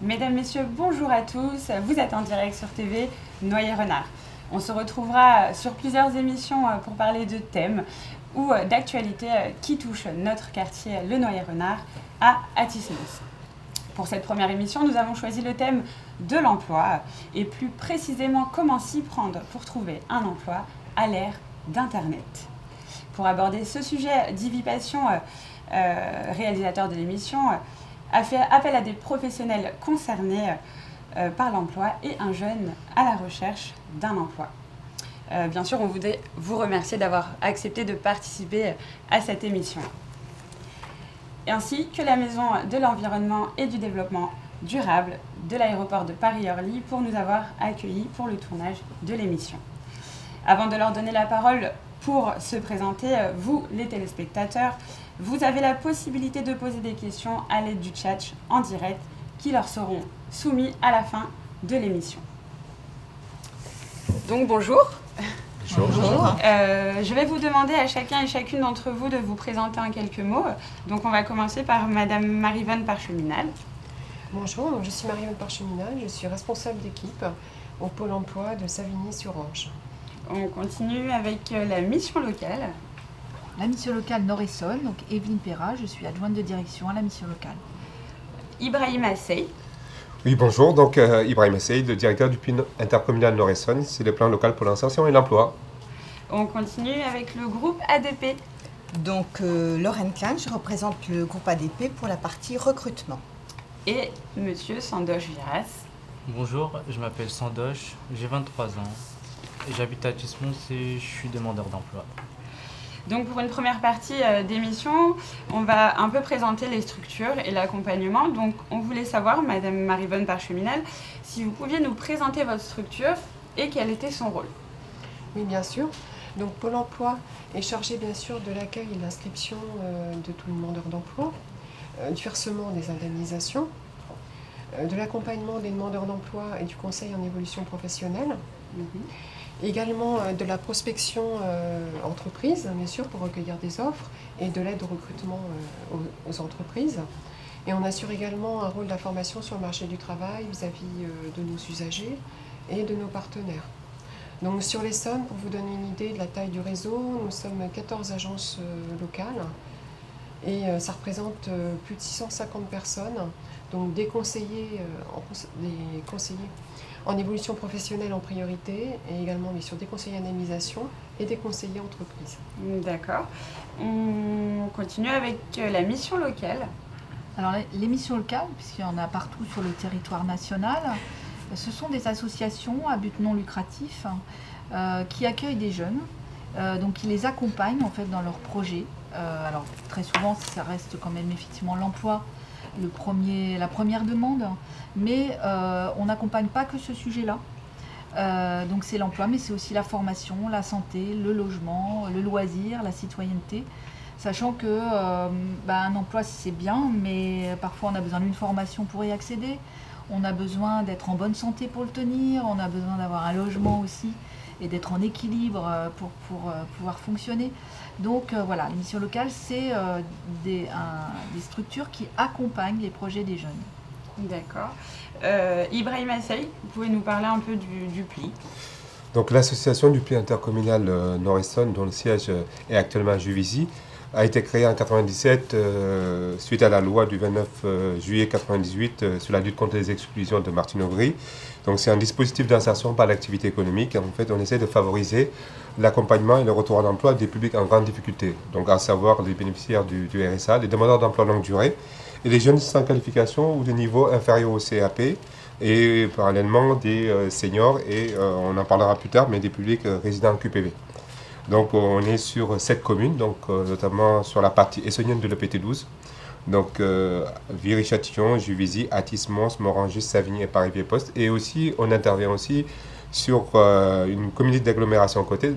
Mesdames, Messieurs, bonjour à tous. Vous êtes en direct sur TV Noyer-Renard. On se retrouvera sur plusieurs émissions pour parler de thèmes ou d'actualités qui touchent notre quartier, le Noyer-Renard, à Athis-Mons. Pour cette première émission, nous avons choisi le thème de l'emploi et plus précisément comment s'y prendre pour trouver un emploi à l'ère d'Internet. Pour aborder ce sujet, Divi Passion, réalisateur de l'émission, a fait appel à des professionnels concernés par l'emploi et un jeune à la recherche d'un emploi. Bien sûr, on voudrait vous remercier d'avoir accepté de participer à cette émission. Ainsi que la Maison de l'Environnement et du Développement durable de l'aéroport de Paris-Orly pour nous avoir accueillis pour le tournage de l'émission. Avant de leur donner la parole pour se présenter, vous, les téléspectateurs, vous avez la possibilité de poser des questions à l'aide du chat en direct qui leur seront soumis à la fin de l'émission. Donc bonjour. Bonjour. Je vais vous demander à chacun et chacune d'entre vous de vous présenter en quelques mots. Donc on va commencer par Madame Marie-Vonne Parcheminal. Bonjour, je suis Marie-Vonne Parcheminal, je suis responsable d'équipe au Pôle emploi de Savigny-sur-Orge. On continue avec la mission locale. La mission locale Nord-Essonne, donc Evelyne Perra, je suis adjointe de direction à la mission locale. Ibrahim Assey. Oui, bonjour, donc Ibrahim Assey, le directeur du PIN intercommunal Nord-Essonne, c'est le plan local pour l'insertion et l'emploi. On continue avec le groupe ADP. Donc Lorraine Klein, je représente le groupe ADP pour la partie recrutement. Et Monsieur Sandoche Viras. Bonjour, je m'appelle Sandoche, j'ai 23 ans, j'habite à Athis-Mons et je suis demandeur d'emploi. Donc pour une première partie d'émission, on va un peu présenter les structures et l'accompagnement. Donc on voulait savoir, Madame Marie-Vonne Parcheminal, si vous pouviez nous présenter votre structure et quel était son rôle. Oui, bien sûr. Donc Pôle emploi est chargé bien sûr de l'accueil et de l'inscription de tout demandeur d'emploi, du versement des indemnisations, de l'accompagnement des demandeurs d'emploi et du conseil en évolution professionnelle. Également de la prospection entreprise, bien sûr, pour recueillir des offres et de l'aide au recrutement aux entreprises. Et on assure également un rôle d'information sur le marché du travail vis-à-vis de nos usagers et de nos partenaires. Donc sur l'Essonne, pour vous donner une idée de la taille du réseau, nous sommes 14 agences locales et ça représente plus de 650 personnes, donc des conseillers en évolution professionnelle en priorité, et également bien sûr des conseillers indemnisation et des conseillers entreprises. D'accord. On continue avec la mission locale. Alors les missions locales, puisqu'il y en a partout sur le territoire national, ce sont des associations à but non lucratif qui accueillent des jeunes, donc qui les accompagnent en fait dans leurs projets. Alors très souvent ça reste quand même effectivement l'emploi, la première demande, mais on n'accompagne pas que ce sujet-là. Donc c'est l'emploi, mais c'est aussi la formation, la santé, le logement, le loisir, la citoyenneté. Sachant que un emploi c'est bien, mais parfois on a besoin d'une formation pour y accéder. On a besoin d'être en bonne santé pour le tenir, on a besoin d'avoir un logement aussi et d'être en équilibre pour pouvoir fonctionner. Donc voilà, les missions locales, c'est des structures qui accompagnent les projets des jeunes. D'accord. Ibrahim Assey, vous pouvez nous parler un peu du PLI. Donc l'association du PIN intercommunal Nord-Essonne, dont le siège est actuellement à Juvisy, a été créée en 1997 suite à la loi du 29 juillet 1998 sur la lutte contre les exclusions de Martine Aubry. Donc c'est un dispositif d'insertion par l'activité économique. En fait, on essaie de favoriser l'accompagnement et le retour à l'emploi des publics en grande difficulté, donc à savoir les bénéficiaires du RSA, les demandeurs d'emploi longue durée et les jeunes sans qualification ou de niveau inférieur au CAP et parallèlement des seniors et on en parlera plus tard, mais des publics résidents en QPV. Donc on est sur 7 communes, donc, notamment sur la partie essonnienne de l'EPT12. Donc Viry-Châtillon, Juvisy, Athis-Mons, Morangis, Savigny et Paris-Vieux-Post. Et aussi, on intervient aussi sur une communauté d'agglomération à côté,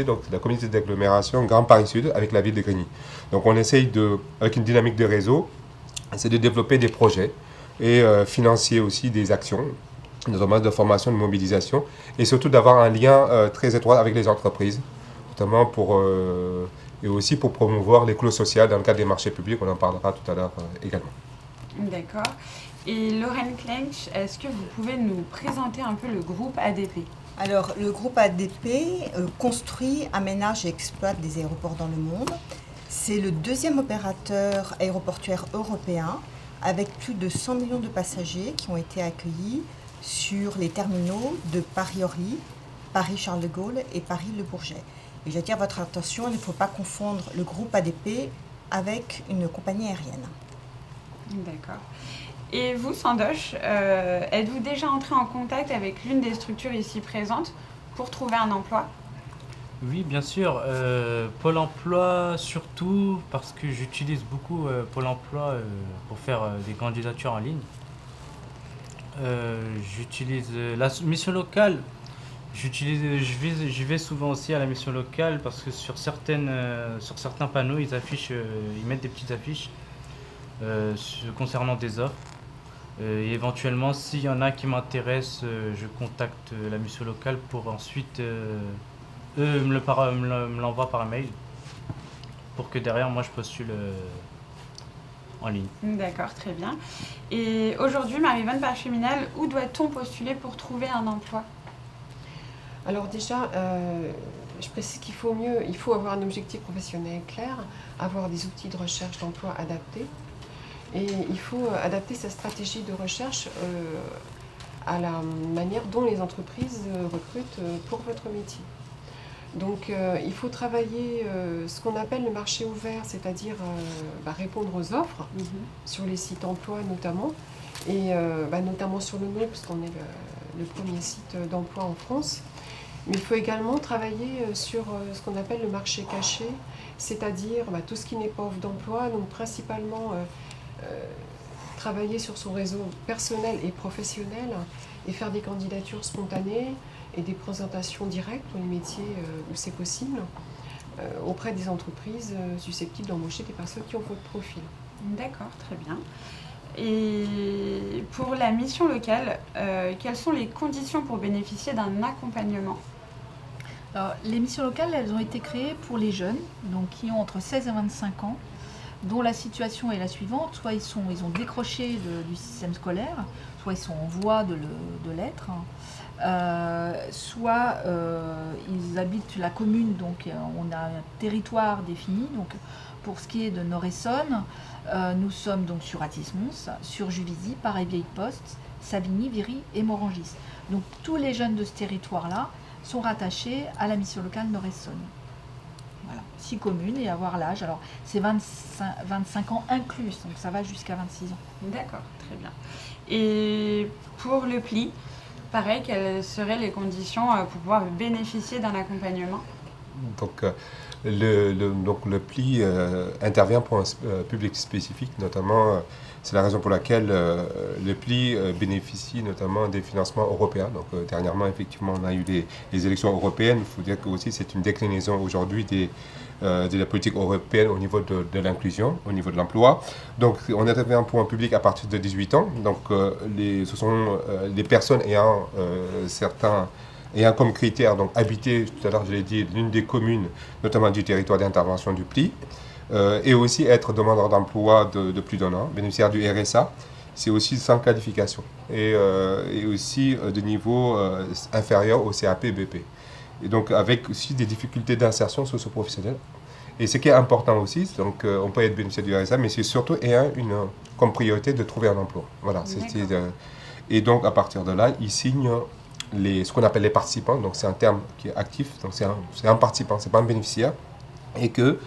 donc la communauté d'agglomération Grand Paris Sud avec la ville de Grigny. Donc on essaye avec une dynamique de réseau, c'est de développer des projets et financer aussi des actions, notamment de formation, de mobilisation, et surtout d'avoir un lien très étroit avec les entreprises, notamment et aussi pour promouvoir les clauses sociales dans le cadre des marchés publics, on en parlera tout à l'heure également. D'accord. Et Lorraine Klench, est-ce que vous pouvez nous présenter un peu le groupe ADP? Alors, le groupe ADP construit, aménage et exploite des aéroports dans le monde. C'est le deuxième opérateur aéroportuaire européen avec plus de 100 millions de passagers qui ont été accueillis sur les terminaux de Paris-Orly, Paris-Charles de Gaulle et Paris-Le Bourget. Et j'attire votre attention, il ne faut pas confondre le groupe ADP avec une compagnie aérienne. D'accord. Et vous, Sandosh, êtes-vous déjà entré en contact avec l'une des structures ici présentes pour trouver un emploi? Oui, bien sûr. Pôle emploi, surtout parce que j'utilise beaucoup Pôle emploi pour faire des candidatures en ligne. J'utilise la mission locale. Je vais souvent aussi à la mission locale parce que sur certains panneaux, ils mettent des petites affiches concernant des offres. Et éventuellement, s'il y en a qui m'intéressent, je contacte la mission locale pour ensuite, eux me l'envoient par mail pour que derrière, moi, je postule en ligne. D'accord, très bien. Et aujourd'hui, Marie-Vonne Parcheminal, où doit-on postuler pour trouver un emploi? Alors déjà, je précise qu'il faut avoir un objectif professionnel clair, avoir des outils de recherche d'emploi adaptés. Et il faut adapter sa stratégie de recherche à la manière dont les entreprises recrutent pour votre métier. Donc il faut travailler ce qu'on appelle le marché ouvert, c'est-à-dire répondre aux offres sur les sites emploi notamment, et notamment sur le nôtre, parce qu'on est le premier site d'emploi en France. Mais il faut également travailler sur ce qu'on appelle le marché caché, c'est-à-dire tout ce qui n'est pas offre d'emploi, donc principalement travailler sur son réseau personnel et professionnel et faire des candidatures spontanées et des présentations directes dans les métiers où c'est possible auprès des entreprises susceptibles d'embaucher des personnes qui ont votre profil. D'accord, très bien. Et pour la mission locale, quelles sont les conditions pour bénéficier d'un accompagnement? Alors, les missions locales, elles ont été créées pour les jeunes, donc qui ont entre 16 et 25 ans, dont la situation est la suivante, soit ils ont décroché du système scolaire, soit ils sont en voie de l'être, soit ils habitent la commune, donc on a un territoire défini. Donc, pour ce qui est de Nord-Essonne, nous sommes donc sur Athis-Mons, sur Juvisy, Paris-Vieille-Poste, Savigny, Viry et Morangis. Donc tous les jeunes de ce territoire-là sont rattachés à la mission locale Nord-Essonne. Voilà, 6 communes et avoir l'âge. Alors, c'est 25 ans inclus, donc ça va jusqu'à 26 ans. D'accord, très bien. Et pour le pli, pareil, quelles seraient les conditions pour pouvoir bénéficier d'un accompagnement? Donc, le pli intervient pour un public spécifique, notamment, c'est la raison pour laquelle le pli bénéficie notamment des financements européens. Donc, dernièrement, effectivement, on a eu les élections européennes. Il faut dire que aussi c'est une déclinaison aujourd'hui de la politique européenne au niveau de l'inclusion, au niveau de l'emploi. Donc, on intervient pour un public à partir de 18 ans. Donc, ce sont les personnes ayant ayant comme critère, donc habiter, tout à l'heure je l'ai dit, l'une des communes, notamment du territoire d'intervention du pli, et aussi être demandeur d'emploi de plus d'un an, bénéficiaire du RSA, c'est aussi sans qualification, et aussi de niveau inférieur au CAP BP. Et donc avec aussi des difficultés d'insertion socio-professionnelle. Et ce qui est important aussi, donc on peut être bénéficiaire du RSA, mais c'est surtout ayant comme priorité de trouver un emploi. Voilà, et donc à partir de là, ils signent ce qu'on appelle les participants, donc c'est un terme qui est actif, donc c'est un participant, c'est pas un bénéficiaire, et que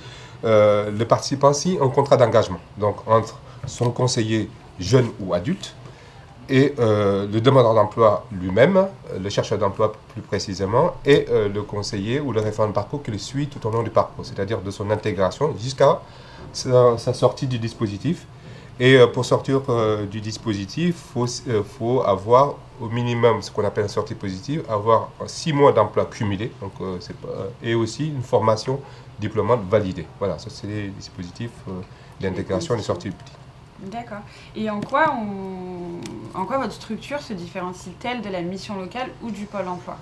le participant signe un contrat d'engagement, donc entre son conseiller jeune ou adulte et le demandeur d'emploi lui-même, le chercheur d'emploi plus précisément, et le conseiller ou le référent de parcours qui le suit tout au long du parcours, c'est-à-dire de son intégration jusqu'à sa sortie du dispositif. Et pour sortir du dispositif, faut avoir au minimum ce qu'on appelle une sortie positive, avoir 6 mois d'emploi cumulé, donc, et aussi une formation diplômante validée. Voilà, ça c'est les dispositifs d'intégration et de sortie du pli. D'accord. Et en quoi votre structure se différencie-t-elle de la mission locale ou du pôle emploi?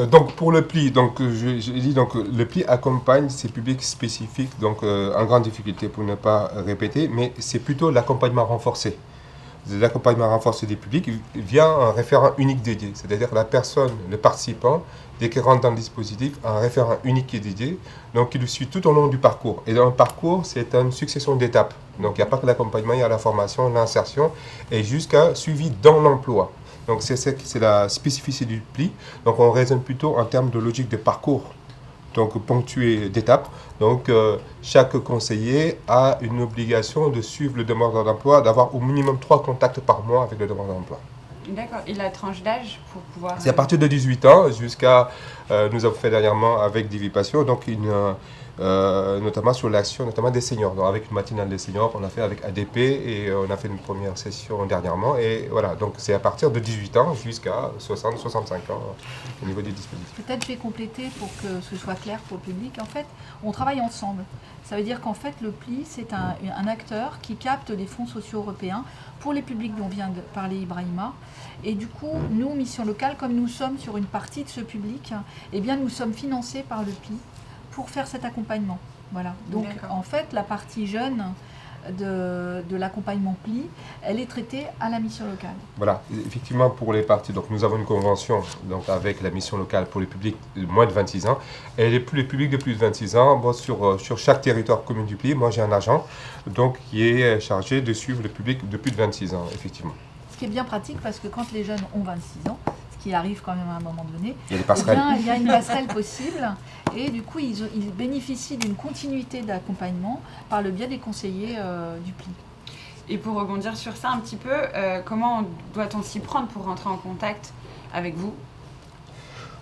Donc pour le pli, donc je dis donc le pli accompagne ces publics spécifiques, donc en grande difficulté pour ne pas répéter, mais c'est plutôt l'accompagnement renforcé. de l'accompagnement renforcé des publics via un référent unique dédié. C'est-à-dire la personne, le participant, dès qu'il rentre dans le dispositif, a un référent unique qui est dédié, donc qui le suit tout au long du parcours. Et dans le parcours, c'est une succession d'étapes. Donc il n'y a pas que l'accompagnement, il y a la formation, l'insertion, et jusqu'à suivi dans l'emploi. Donc c'est la spécificité du pli. Donc on raisonne plutôt en termes de logique de parcours, donc ponctué d'étapes. Donc chaque conseiller a une obligation de suivre le demandeur d'emploi, d'avoir au minimum 3 contacts par mois avec le demandeur d'emploi. D'accord. Et la tranche d'âge pour pouvoir... C'est à partir de 18 ans jusqu'à, nous avons fait dernièrement avec Divipation, donc notamment sur l'action notamment des seniors. Donc avec une matinale des seniors, on a fait avec ADP et on a fait une première session dernièrement. Et voilà, donc c'est à partir de 18 ans jusqu'à 60-65 ans au niveau des dispositifs. Peut-être je vais compléter pour que ce soit clair pour le public. En fait, on travaille ensemble. Ça veut dire qu'en fait, le PLI, c'est un acteur qui capte les fonds sociaux européens pour les publics dont vient de parler Ibrahima. Et du coup, nous, Mission Locale, comme nous sommes sur une partie de ce public, eh bien, nous sommes financés par le PLI pour faire cet accompagnement. Voilà. Donc, en fait, la partie jeune de l'accompagnement PLI, elle est traitée à la Mission Locale. Voilà, effectivement, pour les parties, donc nous avons une convention donc, avec la Mission Locale pour les publics de moins de 26 ans. Et les publics de plus de 26 ans, bon, sur chaque territoire commune du PLI, moi j'ai un agent donc, qui est chargé de suivre le public de plus de 26 ans, effectivement. Ce qui est bien pratique parce que quand les jeunes ont 26 ans, ce qui arrive quand même à un moment donné, il y a des passerelles. Eh bien, il y a une passerelle possible et du coup ils bénéficient d'une continuité d'accompagnement par le biais des conseillers du PLI. Et pour rebondir sur ça un petit peu, comment doit-on s'y prendre pour rentrer en contact avec vous ?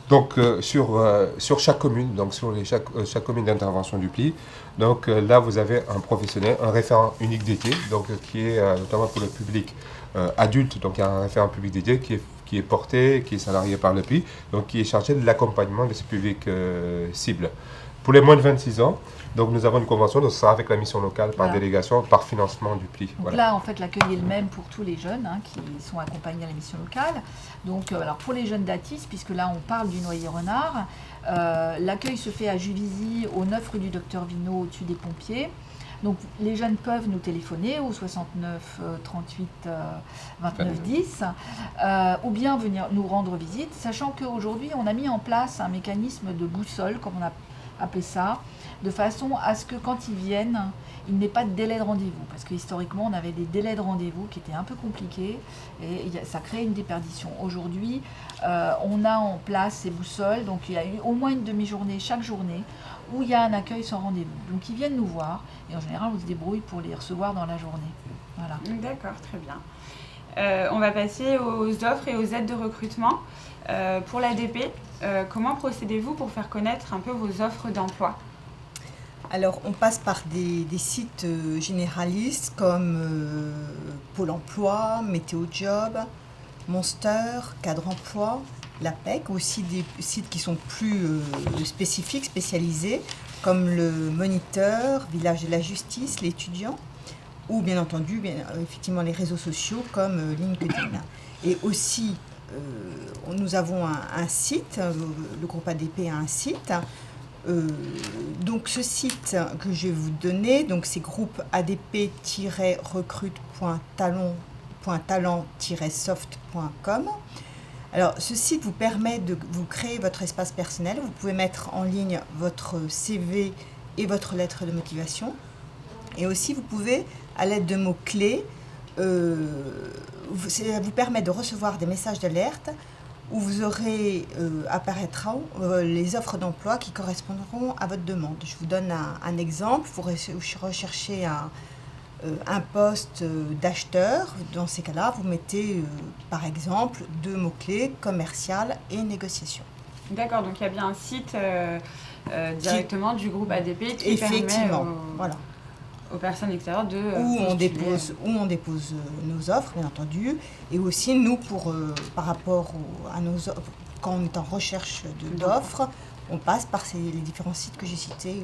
Donc sur chaque commune, donc sur chaque commune d'intervention du PLI, donc là vous avez un professionnel, un référent unique dédié, donc qui est notamment pour le public adulte, donc il y a un référent public dédié qui est porté, qui est salarié par le PLI, donc qui est chargé de l'accompagnement de ce public cible. Pour les moins de 26 ans, donc nous avons une convention, donc ce sera avec la mission locale, par délégation, par financement du PLI. Donc voilà. là, en fait, l'accueil est le même pour tous les jeunes qui sont accompagnés à la mission locale. Donc, alors pour les jeunes d'Atis, puisque là on parle du Noyer-Renard, l'accueil se fait à Juvisy, au 9 rue du Docteur Vinot, au-dessus des pompiers. Donc les jeunes peuvent nous téléphoner au 69 38 29 10 ou bien venir nous rendre visite, sachant qu'aujourd'hui on a mis en place un mécanisme de boussole, comme on a appelé ça, de façon à ce que quand ils viennent, il n'y ait pas de délai de rendez-vous. Parce que historiquement, on avait des délais de rendez-vous qui étaient un peu compliqués et ça crée une déperdition. Aujourd'hui, on a en place ces boussoles, donc il y a eu au moins une demi-journée chaque journée où il y a un accueil sans rendez-vous. Donc ils viennent nous voir et en général, on se débrouille pour les recevoir dans la journée. Voilà. D'accord, très bien. On va passer aux offres et aux aides de recrutement. Pour l'ADP, comment procédez-vous pour faire connaître un peu vos offres d'emploi ? Alors, on passe par des sites généralistes comme Pôle emploi, Météo Job, Monster, Cadre emploi, l'APEC, aussi des sites qui sont plus spécifiques, spécialisés, comme le Moniteur, Village de la Justice, l'étudiant, ou bien entendu, effectivement, les réseaux sociaux comme LinkedIn. Et aussi, nous avons un site, le groupe ADP a un site. Donc ce site que je vais vous donner, donc c'est groupe adp-recrute.talent-soft.com. Alors ce site vous permet de vous créer votre espace personnel. Vous pouvez mettre en ligne votre CV et votre lettre de motivation. Et aussi vous pouvez, à l'aide de mots-clés, ça vous permet de recevoir des messages d'alerte où vous aurez apparaîtront les offres d'emploi qui correspondront à votre demande. Je vous donne un exemple. Vous recherchez un poste d'acheteur. Dans ces cas-là, vous mettez par exemple 2 mots-clés, commercial et négociation. D'accord, donc il y a bien un site directement du groupe ADP qui effectivement, permet voilà, aux personnes extérieures de où on dépose nos offres, bien entendu, et aussi nous, par rapport à nos offres, quand on est en recherche d'offres, on passe par les différents sites que j'ai cités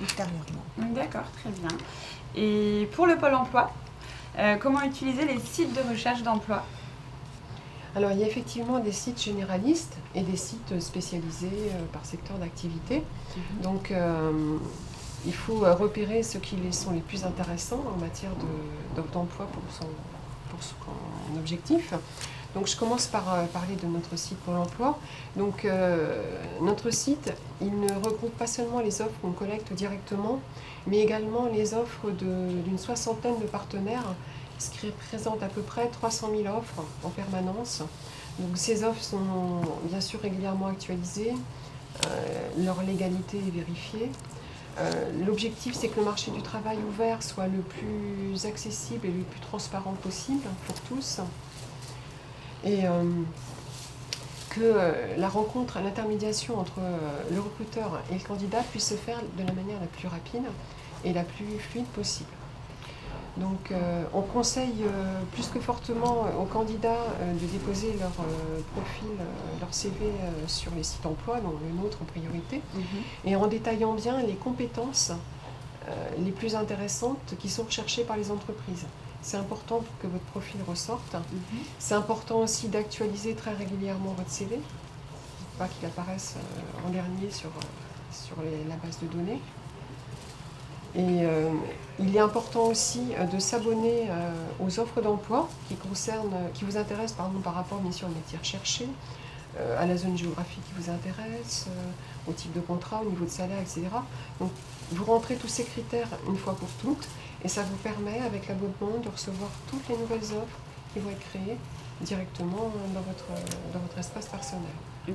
ultérieurement. D'accord, très bien. Et pour le Pôle emploi, comment utiliser les sites de recherche d'emploi ? Alors, il y a effectivement des sites généralistes et des sites spécialisés par secteur d'activité. Donc, il faut repérer ceux qui sont les plus intéressants en matière d'emploi pour pour son objectif. Donc je commence par parler de notre site Pôle emploi. Donc notre site, il ne regroupe pas seulement les offres qu'on collecte directement, mais également les offres d'une soixantaine de partenaires, ce qui représente à peu près 300 000 offres en permanence. Donc ces offres sont bien sûr régulièrement actualisées, leur légalité est vérifiée. L'objectif, c'est que le marché du travail ouvert soit le plus accessible et le plus transparent possible pour tous. Et que la rencontre, l'intermédiation entre le recruteur et le candidat puisse se faire de la manière la plus rapide et la plus fluide possible. Donc on conseille plus que fortement aux candidats de déposer leur profil, leur CV sur les sites emploi, dont le nôtre en priorité, et en détaillant bien les compétences les plus intéressantes qui sont recherchées par les entreprises. C'est important pour que votre profil ressorte. C'est important aussi d'actualiser très régulièrement votre CV, pas qu'il apparaisse en dernier sur la base de données. Et il est important aussi de s'abonner aux offres d'emploi qui vous intéressent par rapport bien sûr aux métiers recherchés, à la zone géographique qui vous intéresse, au type de contrat, au niveau de salaire, etc. Donc vous rentrez tous ces critères une fois pour toutes et ça vous permet avec l'abonnement de recevoir toutes les nouvelles offres qui vont être créées directement dans votre espace personnel.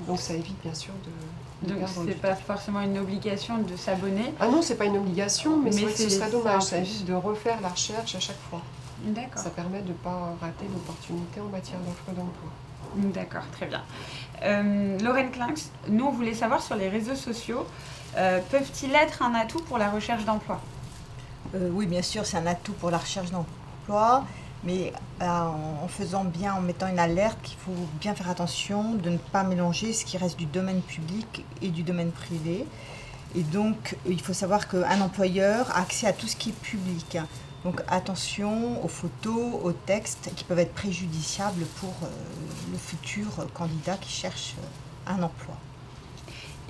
Donc ça évite bien sûr de Donc perdre c'est du pas temps. forcément une obligation de s'abonner. Ah non, c'est pas une obligation, mais c'est vrai que ce serait dommage. Ça plus. évite de refaire la recherche à chaque fois. D'accord. Ça permet de ne pas rater l'opportunité en matière d'offre d'emploi. D'accord, très bien. Lorraine Klinx, nous on voulait savoir sur les réseaux sociaux, peuvent-ils être un atout pour la recherche d'emploi? Oui, bien sûr, c'est un atout pour la recherche d'emploi, mais en mettant une alerte qu'il faut bien faire attention de ne pas mélanger ce qui reste du domaine public et du domaine privé. Et donc, il faut savoir qu'un employeur a accès à tout ce qui est public. Donc, attention aux photos, aux textes qui peuvent être préjudiciables pour le futur candidat qui cherche un emploi.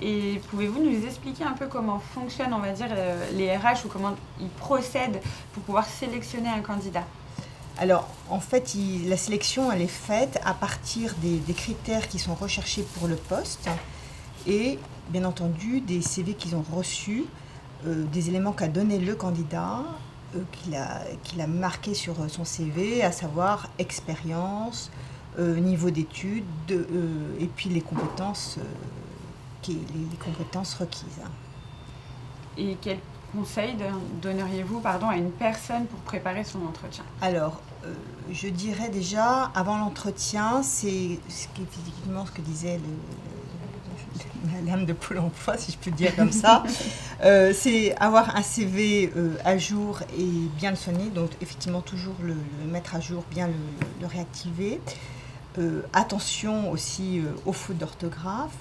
Et pouvez-vous nous expliquer un peu comment fonctionnent, on va dire, les RH ou comment ils procèdent pour pouvoir sélectionner un candidat? Alors, en fait, la sélection, elle est faite à partir des critères qui sont recherchés pour le poste et, bien entendu, des CV qu'ils ont reçus, des éléments qu'a donné le candidat, qu'il a marqué sur son CV, à savoir expérience, niveau d'études et puis les compétences requises. Et quels conseils donneriez-vous à une personne pour préparer son entretien? Alors, je dirais déjà, avant l'entretien, c'est effectivement ce que disait l'âme de Pôle emploi, si je peux dire comme ça, c'est avoir un CV à jour et bien le soigner, donc effectivement toujours le mettre à jour, bien le réactiver. Attention aussi aux fautes d'orthographe.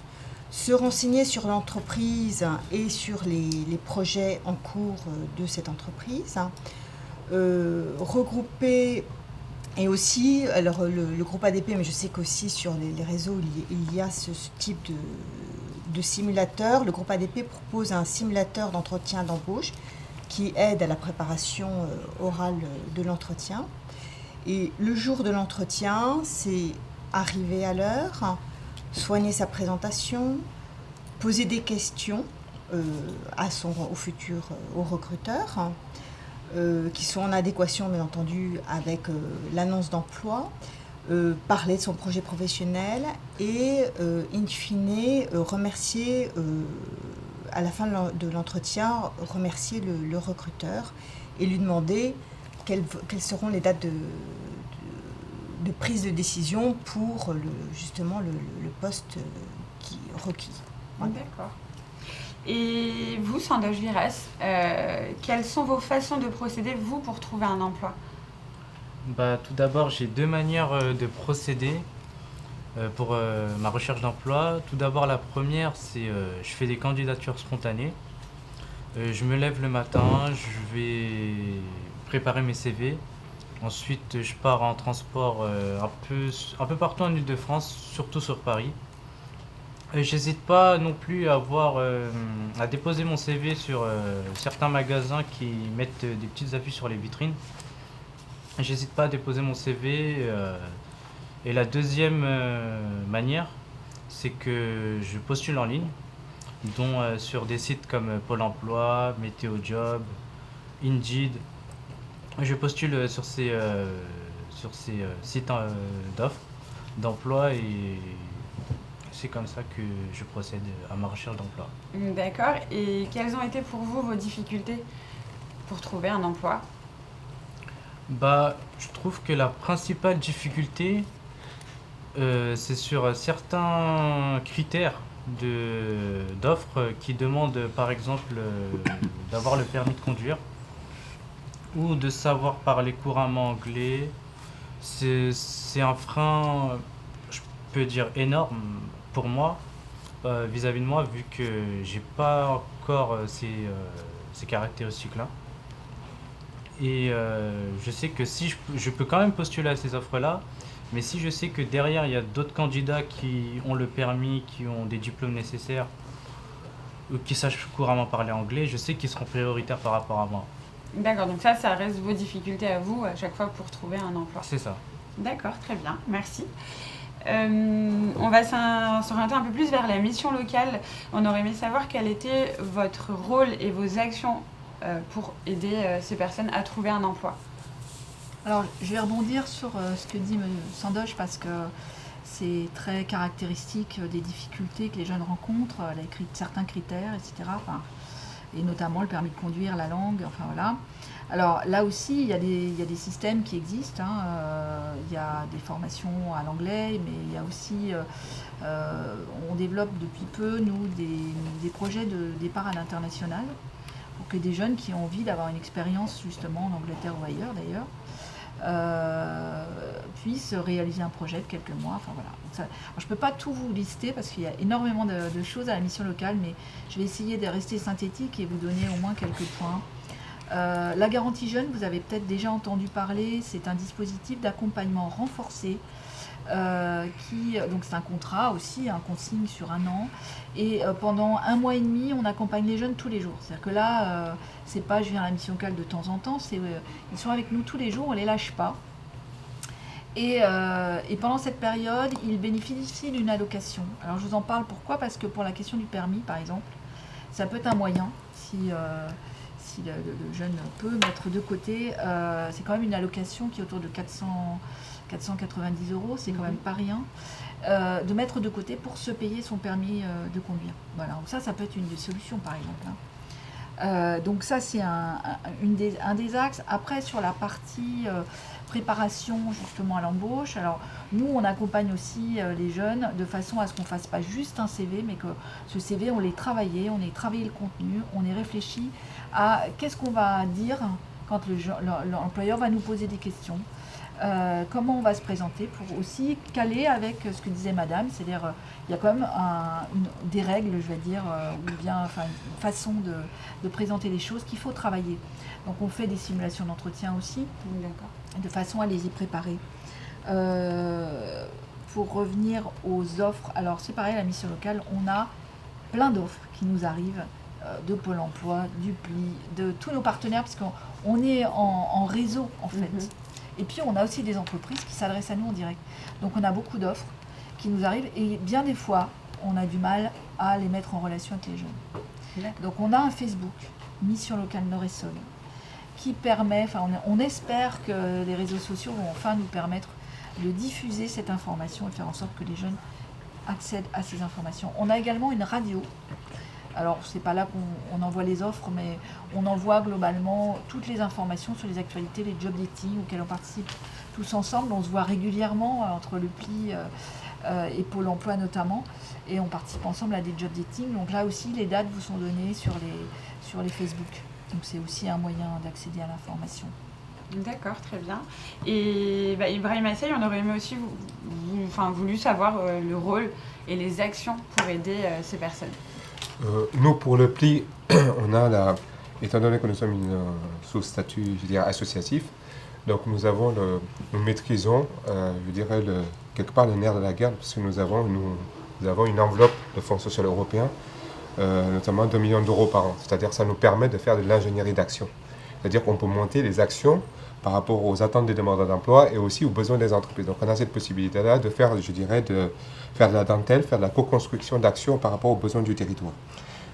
Se renseigner sur l'entreprise et sur les projets en cours de cette entreprise. Regrouper, et aussi, alors le groupe ADP, mais je sais qu'aussi sur les réseaux, il y a ce type de simulateur. Le groupe ADP propose un simulateur d'entretien d'embauche qui aide à la préparation orale de l'entretien. Et le jour de l'entretien, c'est arriver à l'heure, soigner sa présentation, poser des questions au recruteur, qui sont en adéquation, bien entendu, avec l'annonce d'emploi, parler de son projet professionnel et, in fine, remercier, à la fin de l'entretien, remercier le recruteur et lui demander quelles seront les dates de prise de décision pour justement le poste qui est requis. Voilà. D'accord. Et vous, Sandoz Virès, quelles sont vos façons de procéder, vous, pour trouver un emploi? Tout d'abord, j'ai deux manières de procéder pour ma recherche d'emploi. Tout d'abord, la première, c'est je fais des candidatures spontanées. Je me lève le matin, je vais préparer mes CV. Ensuite, je pars en transport un peu partout en Île-de-France, surtout sur Paris. J'hésite pas non plus à déposer mon CV sur certains magasins qui mettent des petites affiches sur les vitrines. j'hésite pas à déposer mon CV. Et la deuxième manière, c'est que je postule en ligne, dont sur des sites comme Pôle emploi, Météo Job, Indeed. Je postule sur ces sites d'offres d'emploi et c'est comme ça que je procède à ma recherche d'emploi. D'accord. Et quelles ont été pour vous vos difficultés pour trouver un emploi? Bah, je trouve que la principale difficulté, c'est sur certains critères d'offres qui demandent par exemple d'avoir le permis de conduire ou de savoir parler couramment anglais. C'est un frein, je peux dire, énorme pour moi, vis-à-vis de moi, vu que j'ai pas encore ces caractéristiques-là. Et je sais que si je peux quand même postuler à ces offres-là, mais si je sais que derrière il y a d'autres candidats qui ont le permis, qui ont des diplômes nécessaires, ou qui sachent couramment parler anglais, je sais qu'ils seront prioritaires par rapport à moi. D'accord, donc ça reste vos difficultés à vous à chaque fois pour trouver un emploi. C'est ça. D'accord, très bien, merci. On va s'orienter un peu plus vers la mission locale. On aurait aimé savoir quel était votre rôle et vos actions pour aider ces personnes à trouver un emploi. Alors, je vais rebondir sur ce que dit Sandoche parce que c'est très caractéristique des difficultés que les jeunes rencontrent, certains critères, etc. Enfin, et notamment le permis de conduire, la langue, enfin voilà. Alors là aussi, il y a des systèmes qui existent. Il y a des formations à l'anglais, mais il y a aussi, on développe depuis peu, nous, des projets de départ à l'international pour que des jeunes qui ont envie d'avoir une expérience justement en Angleterre ou ailleurs d'ailleurs, puissent réaliser un projet de quelques mois. Enfin, voilà. Donc ça, je ne peux pas tout vous lister parce qu'il y a énormément de choses à la mission locale, mais je vais essayer de rester synthétique et vous donner au moins quelques points. La garantie jeune, vous avez peut-être déjà entendu parler, c'est un dispositif d'accompagnement renforcé donc c'est un contrat aussi, qu'on signe sur 1 an et pendant 1 mois et demi on accompagne les jeunes tous les jours. C'est-à-dire que là c'est pas je viens à la mission locale de temps en temps, ils sont avec nous tous les jours, on les lâche pas et pendant cette période ils bénéficient d'une allocation. Alors je vous en parle pourquoi, parce que pour la question du permis par exemple, ça peut être un moyen si le jeune peut mettre de côté, c'est quand même une allocation qui est autour de 490 €, c'est quand même pas rien, de mettre de côté pour se payer son permis de conduire. Voilà, donc ça peut être une des solutions par exemple. Donc ça c'est un des axes. Après sur la partie préparation justement à l'embauche, alors nous on accompagne aussi les jeunes de façon à ce qu'on ne fasse pas juste un CV, mais que ce CV on l'ait travaillé, on ait travaillé le contenu, on ait réfléchi à qu'est-ce qu'on va dire quand l'employeur va nous poser des questions. Comment on va se présenter pour aussi caler avec ce que disait madame, c'est-à-dire il y a quand même des règles, je vais dire, ou bien une façon de présenter les choses qu'il faut travailler. Donc on fait des simulations d'entretien aussi, de façon à les y préparer. Pour revenir aux offres, alors c'est pareil, la mission locale, on a plein d'offres qui nous arrivent de Pôle emploi, du PLI, de tous nos partenaires, parce qu'on est en réseau en fait. Et puis on a aussi des entreprises qui s'adressent à nous en direct. Donc on a beaucoup d'offres qui nous arrivent et bien des fois on a du mal à les mettre en relation avec les jeunes. Donc on a un Facebook, Mission locale Nord-Essonne, qui permet, on espère que les réseaux sociaux vont enfin nous permettre de diffuser cette information et faire en sorte que les jeunes accèdent à ces informations. On a également une radio. Alors, c'est pas là qu'on envoie les offres, mais on envoie globalement toutes les informations sur les actualités, les job dating auxquels on participe tous ensemble. On se voit régulièrement entre le PLI et Pôle emploi notamment, et on participe ensemble à des job dating. Donc là aussi, les dates vous sont données sur les Facebook. Donc c'est aussi un moyen d'accéder à l'information. D'accord, très bien. Et Ibrahim Assay, on aurait aimé aussi voulu savoir le rôle et les actions pour aider ces personnes. Nous, pour le PLI, étant donné que nous sommes sous statut, je dirais, associatif, donc nous maîtrisons, je dirais, quelque part le nerf de la guerre, parce que nous avons une enveloppe de Fonds social européen, notamment 2 millions d'euros par an. C'est-à-dire que ça nous permet de faire de l'ingénierie d'action. C'est-à-dire qu'on peut monter des actions par rapport aux attentes des demandeurs d'emploi et aussi aux besoins des entreprises. Donc on a cette possibilité-là de faire, je dirais, de faire de la dentelle, faire de la co-construction d'actions par rapport aux besoins du territoire.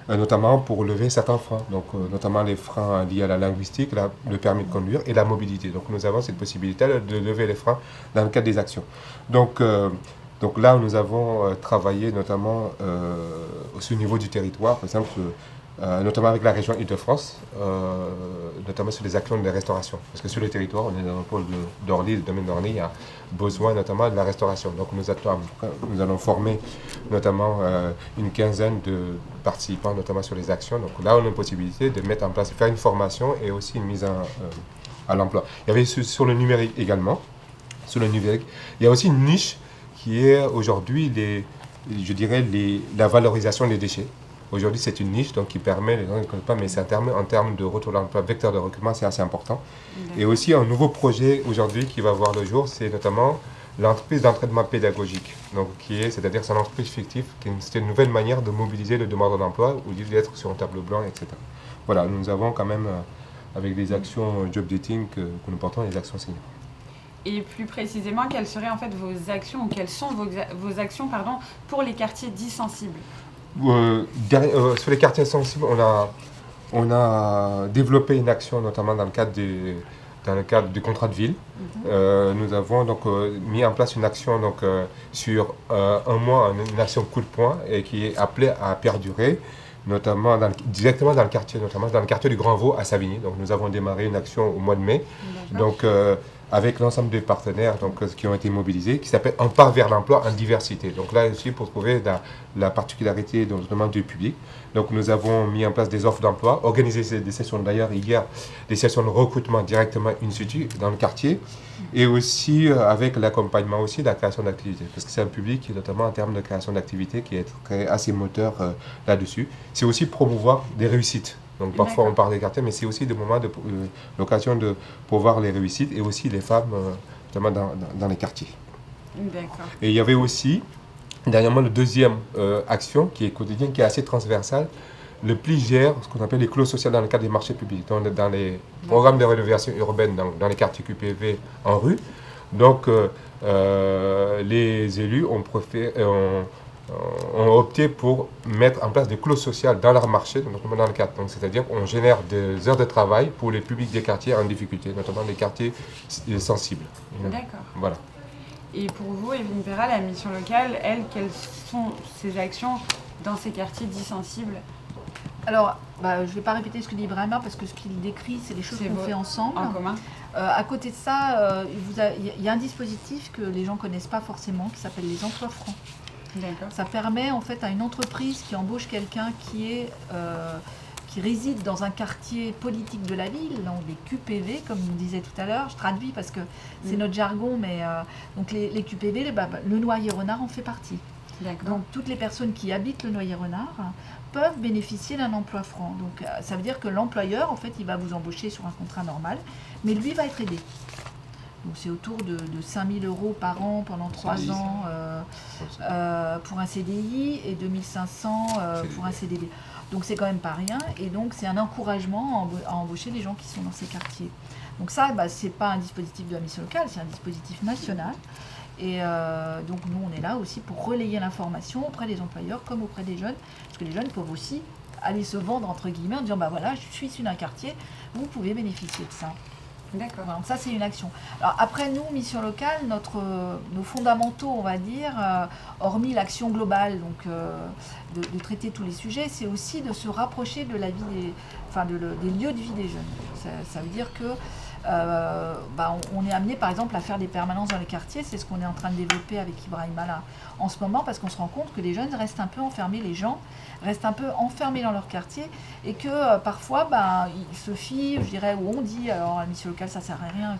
Notamment pour lever certains freins, donc notamment les freins liés à la linguistique, le permis de conduire et la mobilité. Donc nous avons cette possibilité de lever les freins dans le cadre des actions. Donc là, nous avons travaillé notamment aussi au niveau du territoire, par exemple, notamment avec la région Île-de-France, notamment sur les actions de restauration. Parce que sur le territoire, on est dans le pôle d'Orly, le domaine d'Orly, il y a besoin notamment de la restauration. Donc nous allons former notamment une quinzaine de participants, notamment sur les actions. Donc là, on a une possibilité de mettre en place, de faire une formation et aussi une mise à l'emploi. Il y avait sur le numérique également. Sur le numérique, il y a aussi une niche qui est aujourd'hui, la valorisation des déchets. Aujourd'hui, c'est une niche donc, qui permet, les gens ne connaissent pas, mais c'est en termes de retour à l'emploi, vecteur de recrutement, c'est assez important. Et aussi, un nouveau projet aujourd'hui qui va voir le jour, c'est notamment l'entreprise d'entraînement pédagogique. Donc, c'est-à-dire c'est une entreprise fictive, c'est une nouvelle manière de mobiliser le demandeur d'emploi au lieu d'être sur un tableau blanc, etc. Voilà, nous avons quand même, avec les actions job dating que nous portons, les actions seniors. Et plus précisément, quelles seraient en fait vos actions, ou quelles sont vos actions pour les quartiers dits sensibles? Sur les quartiers sensibles, on a développé une action, notamment dans le cadre du contrat de ville. Nous avons donc mis en place une action sur un mois, une action coup de poing, et qui est appelée à perdurer, notamment directement dans le quartier du Grand Vaud à Savigny. Donc nous avons démarré une action au mois de mai. Donc avec l'ensemble des partenaires qui ont été mobilisés, qui s'appelle Un pas vers l'emploi en diversité. Donc là aussi, pour trouver la particularité notamment du public. Donc nous avons mis en place des offres d'emploi, organisé des sessions d'ailleurs hier, des sessions de recrutement directement in situ dans le quartier, et aussi avec l'accompagnement aussi de la création d'activités. Parce que c'est un public qui, notamment en termes de création d'activités, qui est assez moteur là-dessus. C'est aussi promouvoir des réussites. Donc parfois on parle des quartiers, mais c'est aussi des moments l'occasion de pouvoir les réussites et aussi les femmes, notamment dans les quartiers. D'accord. Et il y avait aussi, dernièrement, le deuxième action qui est quotidienne, qui est assez transversale. Le PLI gère ce qu'on appelle les clauses sociales dans le cadre des marchés publics, dans les programmes de rénovation urbaine, dans les quartiers QPV en rue. Donc les élus ont opté pour mettre en place des clauses sociales dans leur marché, notamment dans le cadre. Donc, c'est-à-dire qu'on génère des heures de travail pour les publics des quartiers en difficulté, notamment les quartiers sensibles. D'accord. Voilà. Et pour vous, Evelyne Perra, la mission locale, quelles sont ses actions dans ces quartiers dits sensibles? Alors, je ne vais pas répéter ce que dit Ibrahima, parce que ce qu'il décrit, c'est les choses qu'on fait ensemble. En commun. À côté de ça, il y a un dispositif que les gens ne connaissent pas forcément, qui s'appelle les emplois francs. Ça permet en fait à une entreprise qui embauche quelqu'un qui réside dans un quartier politique de la ville, donc des QPV, comme on disait tout à l'heure. Je traduis parce que c'est notre jargon, mais donc les QPV, le Noyer-Renard en fait partie. Donc toutes les personnes qui habitent le Noyer-Renard peuvent bénéficier d'un emploi franc. Donc ça veut dire que l'employeur, en fait, il va vous embaucher sur un contrat normal, mais lui va être aidé. Donc c'est autour de 5 000 € par an pendant 3 ans pour un CDI et 2 500 pour un CDD. Donc c'est quand même pas rien, et donc c'est un encouragement à embaucher les gens qui sont dans ces quartiers. Donc ça, c'est pas un dispositif de la mission locale, c'est un dispositif national. Et donc nous on est là aussi pour relayer l'information auprès des employeurs comme auprès des jeunes, parce que les jeunes peuvent aussi aller se vendre entre guillemets en disant voilà, je suis issu d'un quartier, vous pouvez bénéficier de ça. D'accord. Donc ça c'est une action. Alors après nous, mission locale, nos fondamentaux, on va dire, hormis l'action globale, donc de traiter tous les sujets, c'est aussi de se rapprocher de la vie des lieux de vie des jeunes. Ça veut dire que on est amené par exemple à faire des permanences dans les quartiers, c'est ce qu'on est en train de développer avec Ibrahima là en ce moment, parce qu'on se rend compte que les jeunes restent un peu enfermés, les gens restent un peu enfermés dans leur quartier, et que parfois ils se fient, je dirais, ou on dit alors la mission locale ça sert à rien,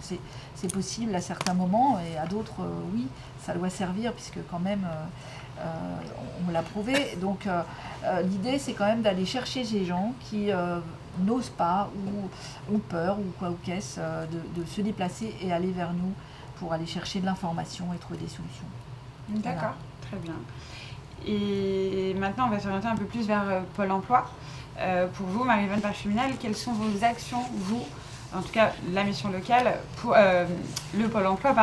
c'est possible à certains moments, et à d'autres oui, ça doit servir puisque quand même on l'a prouvé. Donc l'idée c'est quand même d'aller chercher ces gens qui n'osent pas ou ont peur ou quoi ou qu'est-ce de se déplacer et aller vers nous pour aller chercher de l'information et trouver des solutions. D'accord, très bien. Et maintenant, on va s'orienter un peu plus vers Pôle emploi. Pour vous, Marie-Yvonne Parcheminel, quelles sont vos actions, vous, en tout cas la mission locale, le Pôle emploi,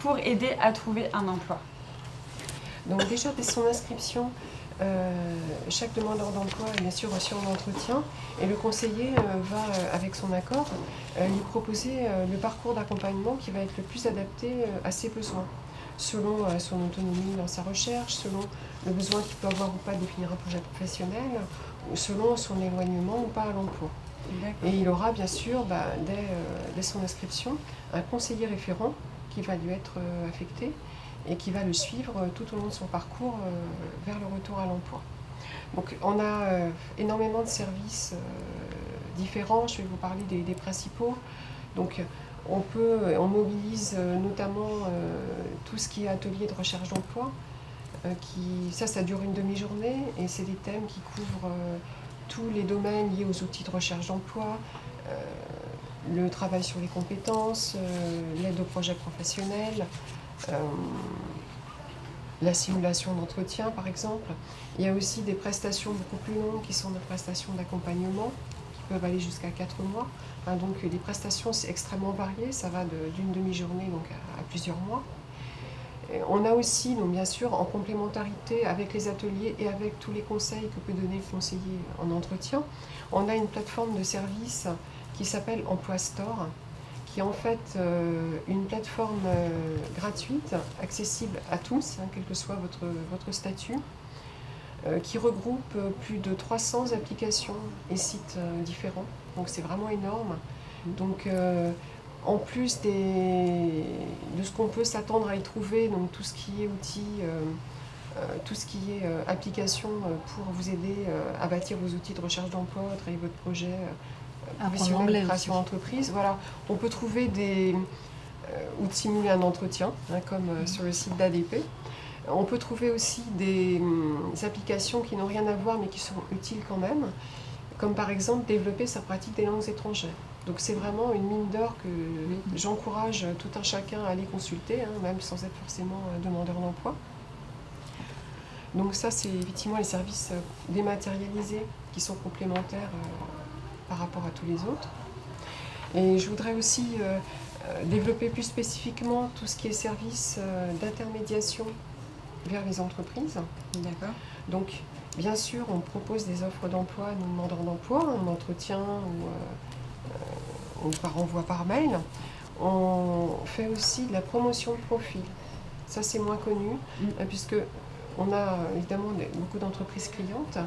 pour aider à trouver un emploi? Donc déjà, dès son inscription, chaque demandeur d'emploi est bien sûr reçu en entretien et le conseiller va, avec son accord, lui proposer le parcours d'accompagnement qui va être le plus adapté à ses besoins, selon son autonomie dans sa recherche, selon le besoin qu'il peut avoir ou pas de définir un projet professionnel, ou selon son éloignement ou pas à l'emploi. Et il aura bien sûr, dès son inscription, un conseiller référent qui va lui être affecté et qui va le suivre tout au long de son parcours vers le retour à l'emploi. Donc on a énormément de services différents, je vais vous parler des principaux. Donc on mobilise notamment tout ce qui est atelier de recherche d'emploi. Ça dure une demi-journée et c'est des thèmes qui couvrent tous les domaines liés aux outils de recherche d'emploi, le travail sur les compétences, l'aide au projet professionnel, la simulation d'entretien par exemple. Il y a aussi des prestations beaucoup plus longues qui sont des prestations d'accompagnement qui peuvent aller jusqu'à 4 mois. Donc les prestations c'est extrêmement varié, ça va d'une demi-journée donc à plusieurs mois. Et on a aussi, donc bien sûr, en complémentarité avec les ateliers et avec tous les conseils que peut donner le conseiller en entretien, on a une plateforme de service qui s'appelle Emploi Store, qui est en fait une plateforme gratuite, accessible à tous, quel que soit votre statut, qui regroupe plus de 300 applications et sites différents. Donc c'est vraiment énorme. Donc en plus de ce qu'on peut s'attendre à y trouver, donc tout ce qui est outils, tout ce qui est applications pour vous aider à bâtir vos outils de recherche d'emploi, travailler votre projet professionnel, création d'entreprise. Voilà, on peut trouver ou de simuler un entretien, comme sur le site d'ADP. On peut trouver aussi des applications qui n'ont rien à voir mais qui sont utiles quand même, comme par exemple développer sa pratique des langues étrangères. Donc c'est vraiment une mine d'or que j'encourage tout un chacun à aller consulter, même sans être forcément demandeur d'emploi. Donc ça, c'est effectivement les services dématérialisés qui sont complémentaires par rapport à tous les autres. Et je voudrais aussi développer plus spécifiquement tout ce qui est service d'intermédiation vers les entreprises. D'accord. Donc, bien sûr, on propose des offres d'emploi à nos demandeurs d'emploi, en entretien ou par envoi par mail. On fait aussi de la promotion de profil. Ça, c'est moins connu, puisque on a évidemment beaucoup d'entreprises clientes.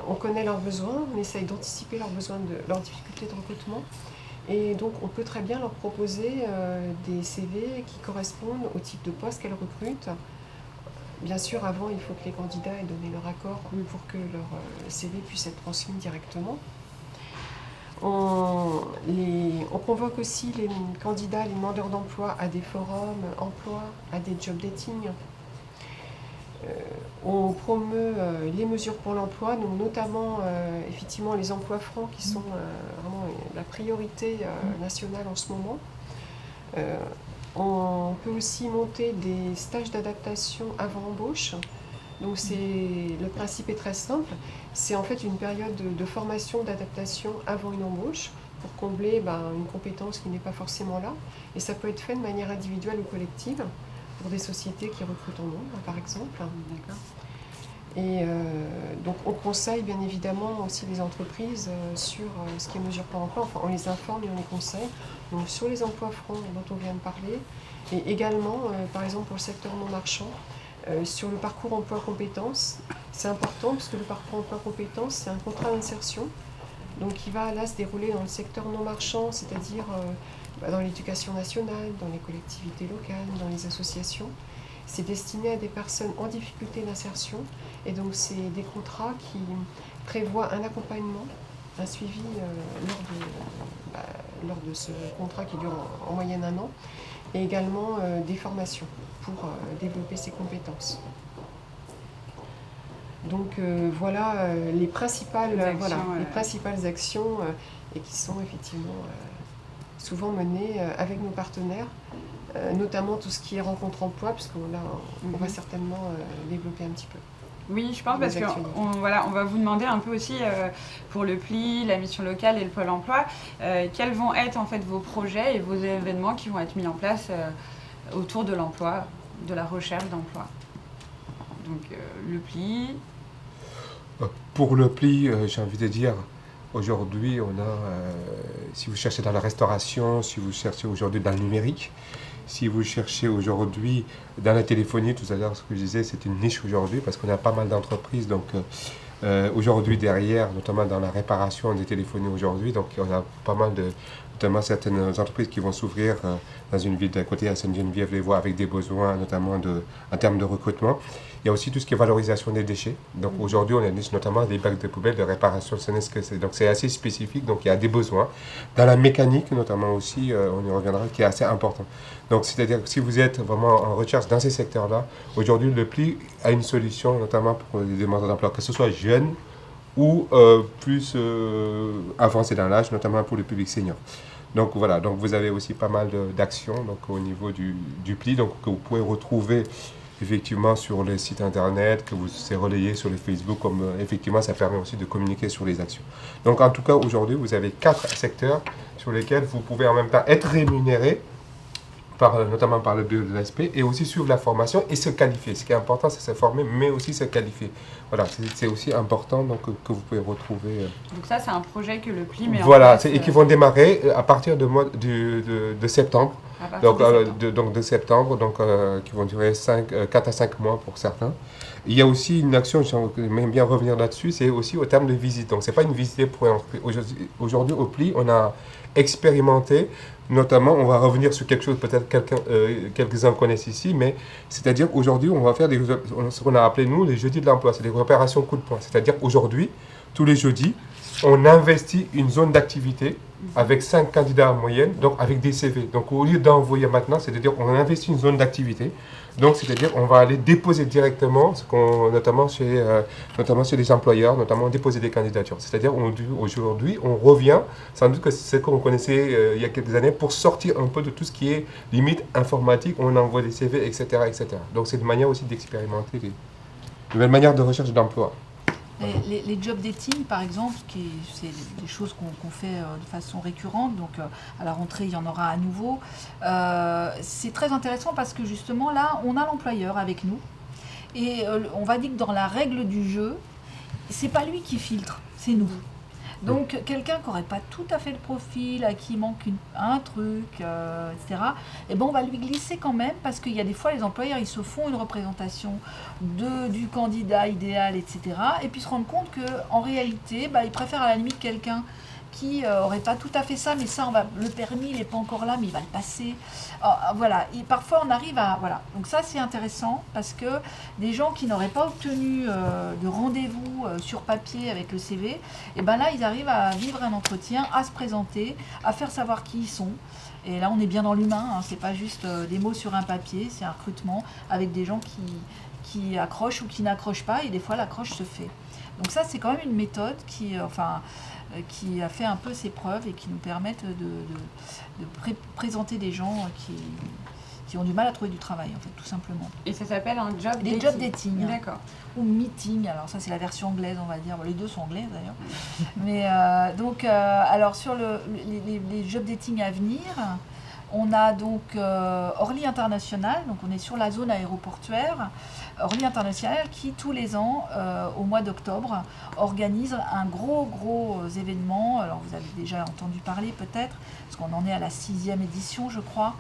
On connaît leurs besoins, on essaye d'anticiper leurs besoins, leurs difficultés de recrutement. Et donc, on peut très bien leur proposer des CV qui correspondent au type de poste qu'elles recrutent. Bien sûr, avant, il faut que les candidats aient donné leur accord pour que leur CV puisse être transmis directement. On convoque aussi les candidats, les demandeurs d'emploi à des forums emploi, à des job dating. On promeut les mesures pour l'emploi, donc notamment effectivement les emplois francs qui sont vraiment la priorité nationale en ce moment. On peut aussi monter des stages d'adaptation avant embauche. Donc le principe est très simple, c'est en fait une période de formation, d'adaptation avant une embauche pour combler une compétence qui n'est pas forcément là. Et ça peut être fait de manière individuelle ou collective pour des sociétés qui recrutent en nombre, par exemple. D'accord. Et donc on conseille bien évidemment aussi les entreprises sur ce qui est mesure pour l'emploi, enfin on les informe et on les conseille. Donc sur les emplois francs dont on vient de parler, et également par exemple pour le secteur non marchand, sur le parcours emploi-compétences, c'est important parce que le parcours emploi-compétences, c'est un contrat d'insertion, donc qui va là se dérouler dans le secteur non marchand, c'est-à-dire dans l'éducation nationale, dans les collectivités locales, dans les associations. C'est destiné à des personnes en difficulté d'insertion, et donc c'est des contrats qui prévoient un accompagnement, un suivi lors de ce contrat qui dure en moyenne 1 an, et également des formations pour développer ses compétences. Donc voilà les principales actions et qui sont effectivement souvent menées avec nos partenaires, notamment tout ce qui est rencontre emploi, puisqu'on va certainement développer un petit peu. Oui, je pense, les parce actualités. qu'on voilà, on va vous demander un peu aussi, pour le PLI, la mission locale et le Pôle emploi, quels vont être en fait vos projets et vos événements qui vont être mis en place autour de l'emploi, de la recherche d'emploi. Donc le PLI. Pour le pli, j'ai envie de dire, aujourd'hui, on a, si vous cherchez dans la restauration, si vous cherchez aujourd'hui dans le numérique, si vous cherchez aujourd'hui dans la téléphonie, tout à l'heure, ce que je disais, c'est une niche aujourd'hui parce qu'on a pas mal d'entreprises. Donc, aujourd'hui, derrière, notamment dans la réparation des téléphonies aujourd'hui, donc on a pas mal de, notamment certaines entreprises qui vont s'ouvrir dans une ville d'à côté, à Sainte-Geneviève-les-Voies, avec des besoins, notamment en termes de recrutement. Il y a aussi tout ce qui est valorisation des déchets. Donc aujourd'hui, on a notamment des bacs de poubelles de réparation. Donc c'est assez spécifique, donc il y a des besoins. Dans la mécanique, notamment aussi, on y reviendra, qui est assez important. Donc c'est-à-dire que si vous êtes vraiment en recherche dans ces secteurs-là, aujourd'hui, le PLI a une solution, notamment pour les demandeurs d'emploi, que ce soit jeunes ou plus avancés dans l'âge, notamment pour le public senior. Donc voilà, donc vous avez aussi pas mal d'actions donc, au niveau du PLI, donc, que vous pouvez retrouver effectivement sur les sites internet, que vous c'est relayé sur les Facebook, comme effectivement ça permet aussi de communiquer sur les actions. Donc en tout cas aujourd'hui vous avez 4 secteurs sur lesquels vous pouvez en même temps être rémunéré, notamment par le biais de l'ASP, et aussi suivre la formation et se qualifier. Ce qui est important, c'est se former, mais aussi se qualifier. Voilà, c'est aussi important donc, que vous pouvez retrouver. Donc ça, c'est un projet que le PLI met en Voilà, place. et qui vont démarrer à partir de septembre. À partir De septembre, donc, qui vont durer 4 à 5 mois pour certains. Il y a aussi une action, j'aimerais bien revenir là-dessus, c'est aussi au terme de visite. Donc, ce n'est pas une visite pour aujourd'hui, au PLI, on a expérimenté, notamment, on va revenir sur quelque chose, peut-être quelques-uns connaissent ici, mais c'est-à-dire aujourd'hui, on va faire ce qu'on a appelé, nous, les jeudis de l'emploi, c'est des opérations coup de poing. C'est-à-dire aujourd'hui, tous les jeudis, on investit une zone d'activité avec 5 candidats en moyenne, donc avec des CV. Donc au lieu d'envoyer maintenant, c'est-à-dire on investit une zone d'activité. Donc c'est-à-dire on va aller déposer directement, notamment chez les employeurs, notamment déposer des candidatures. C'est-à-dire aujourd'hui on revient, sans doute que c'est ce qu'on connaissait il y a quelques années, pour sortir un peu de tout ce qui est limite informatique, on envoie des CV, etc. etc. Donc c'est une manière aussi d'expérimenter les nouvelles manières de recherche d'emploi. Les job dating, par exemple, c'est des choses qu'on fait de façon récurrente, donc à la rentrée, il y en aura à nouveau. C'est très intéressant parce que justement, là, on a l'employeur avec nous. Et on va dire que dans la règle du jeu, c'est pas lui qui filtre, c'est nous. Donc quelqu'un qui n'aurait pas tout à fait le profil, à qui il manque un truc, etc., et ben on va lui glisser quand même, parce qu'il y a des fois les employeurs ils se font une représentation du candidat idéal, etc., et puis se rendent compte qu'en réalité ils préfèrent à la limite quelqu'un qui n'aurait pas tout à fait ça, mais ça, le permis, il n'est pas encore là, mais il va le passer. Voilà, et parfois on arrive à... Voilà, donc ça c'est intéressant, parce que des gens qui n'auraient pas obtenu de rendez-vous sur papier avec le CV, et ben là, ils arrivent à vivre un entretien, à se présenter, à faire savoir qui ils sont. Et là, on est bien dans l'humain, hein, c'est pas juste des mots sur un papier, c'est un recrutement avec des gens qui accrochent ou qui n'accrochent pas, et des fois l'accroche se fait. Donc ça, c'est quand même une méthode qui a fait un peu ses preuves et qui nous permettent de présenter des gens qui ont du mal à trouver du travail, en fait, tout simplement. Et ça s'appelle un job dating. Des job dating. D'accord. Ou meeting, alors ça c'est la version anglaise, on va dire. Bon, les deux sont anglais d'ailleurs. Mais alors sur les job dating à venir, on a donc Orly International, donc on est sur la zone aéroportuaire. Orly International qui tous les ans, au mois d'octobre, organise un gros événement. Alors vous avez déjà entendu parler peut-être, parce qu'on en est à la 6e édition je crois.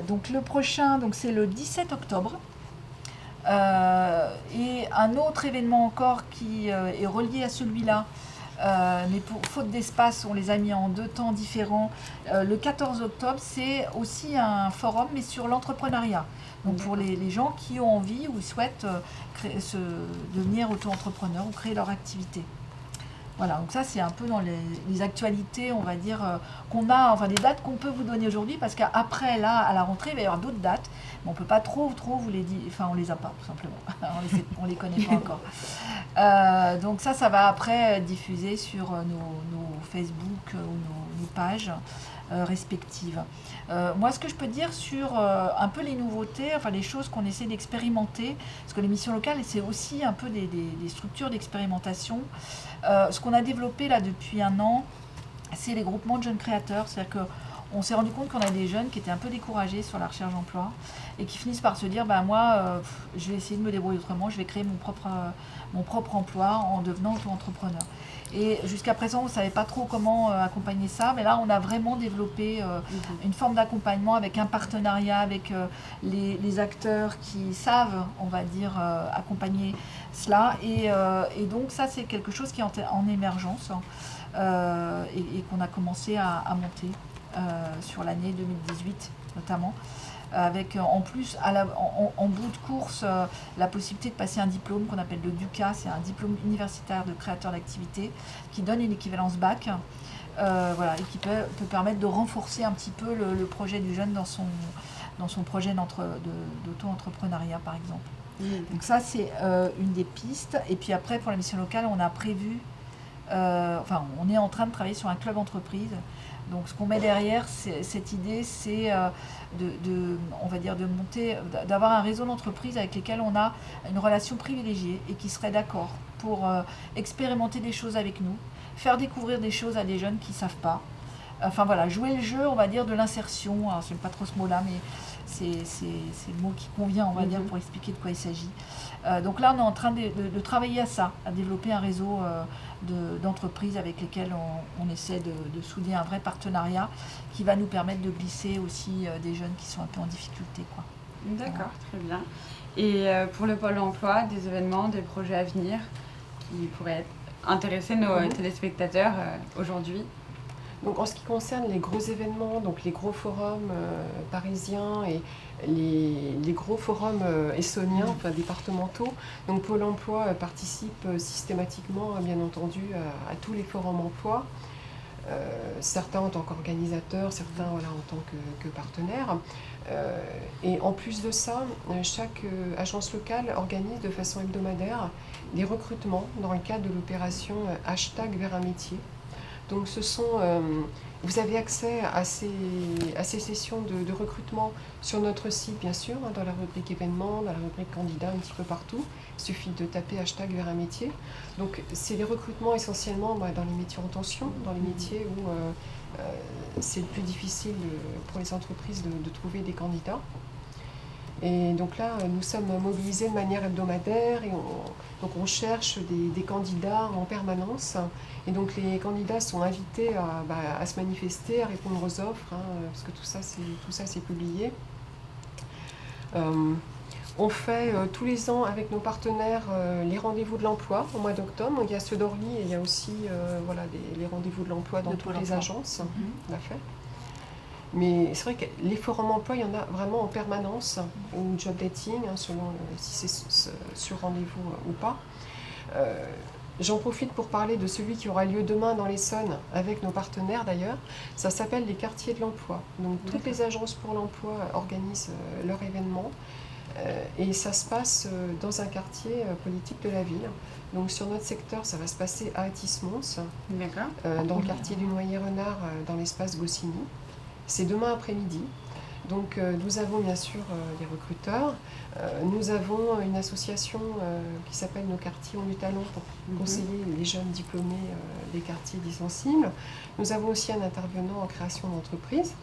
Donc le prochain, c'est le 17 octobre. Et un autre événement encore qui est relié à celui-là, mais pour faute d'espace, on les a mis en 2 temps différents. Le 14 octobre, c'est aussi un forum, mais sur l'entrepreneuriat. Donc pour les gens qui ont envie ou souhaitent devenir auto-entrepreneurs ou créer leur activité. Voilà, donc ça c'est un peu dans les actualités, on va dire, qu'on a, enfin des dates qu'on peut vous donner aujourd'hui, parce qu'après, là, à la rentrée, il va y avoir d'autres dates, mais on ne peut pas trop vous les dire, enfin on les a pas, tout simplement, on les connaît pas encore. Donc ça va après diffuser sur nos Facebook ou nos pages, respectives. Moi, ce que je peux dire sur un peu les nouveautés, enfin les choses qu'on essaie d'expérimenter, parce que les missions locales, c'est aussi un peu des structures d'expérimentation. Ce qu'on a développé là depuis un an, c'est les groupements de jeunes créateurs. C'est-à-dire qu'on s'est rendu compte qu'on a des jeunes qui étaient un peu découragés sur la recherche d'emploi et qui finissent par se dire moi, je vais essayer de me débrouiller autrement, je vais créer mon propre emploi en devenant auto-entrepreneur. Et jusqu'à présent, on ne savait pas trop comment accompagner ça, mais là, on a vraiment développé une forme d'accompagnement avec un partenariat avec les acteurs qui savent, on va dire, accompagner cela. Et donc, ça, c'est quelque chose qui est en émergence et qu'on a commencé à monter sur l'année 2018 notamment. Avec en plus en bout de course la possibilité de passer un diplôme qu'on appelle le DUCA, c'est un diplôme universitaire de créateur d'activité qui donne une équivalence bac et qui peut permettre de renforcer un petit peu le projet du jeune dans son projet d'auto-entrepreneuriat par exemple. Donc ça c'est une des pistes. Et puis après pour la mission locale on a prévu, on est en train de travailler sur un club entreprise. Donc ce qu'on met derrière cette idée, c'est d'avoir un réseau d'entreprises avec lesquelles on a une relation privilégiée et qui seraient d'accord pour expérimenter des choses avec nous, faire découvrir des choses à des jeunes qui ne savent pas. Jouer le jeu, on va dire, de l'insertion. Alors, je n'aime pas trop ce mot-là, mais c'est le mot qui convient, on va dire, pour expliquer de quoi il s'agit. Donc là, on est en train de travailler à ça, à développer un réseau d'entreprises avec lesquelles on essaie de souder un vrai partenariat qui va nous permettre de glisser aussi des jeunes qui sont un peu en difficulté, quoi. D'accord, très bien. Et pour le Pôle emploi, des événements, des projets à venir qui pourraient intéresser nos téléspectateurs aujourd'hui? Donc en ce qui concerne les gros événements, donc les gros forums parisiens et les gros forums essonniens, départementaux, donc Pôle emploi participe systématiquement, bien entendu, à tous les forums emploi. Certains en tant qu'organisateurs, certains en tant que partenaires. Et en plus de ça, chaque agence locale organise de façon hebdomadaire des recrutements dans le cadre de l'opération #vers un métier. Donc vous avez accès à ces sessions de recrutement sur notre site, bien sûr, dans la rubrique événements, dans la rubrique candidats, un petit peu partout. Il suffit de taper #vers un métier. Donc c'est des recrutements essentiellement dans les métiers en tension, dans les métiers où c'est le plus difficile pour les entreprises de trouver des candidats. Et donc là, nous sommes mobilisés de manière hebdomadaire et on cherche des candidats en permanence. Et donc les candidats sont invités à se manifester, à répondre aux offres, parce que tout ça c'est publié. On fait tous les ans avec nos partenaires les rendez-vous de l'emploi au mois d'octobre. Il y a ceux d'Orly et il y a aussi les rendez-vous de l'emploi dans toutes les agences. Tout à fait. Mais c'est vrai que les forums emploi, il y en a vraiment en permanence, ou job dating, selon si c'est sur rendez-vous ou pas. J'en profite pour parler de celui qui aura lieu demain dans l'Essonne, avec nos partenaires d'ailleurs. Ça s'appelle les quartiers de l'emploi. Donc toutes les agences pour l'emploi organisent leur événement. Et ça se passe dans un quartier politique de la ville. Donc sur notre secteur, ça va se passer à Athis-Mons, dans le quartier du Noyer-Renard, dans l'espace Goscinny. C'est demain après-midi. Donc nous avons bien sûr des recruteurs. Nous avons une association qui s'appelle Nos quartiers ont du talent pour conseiller les jeunes diplômés des quartiers dissensibles. Nous avons aussi un intervenant en création d'entreprise,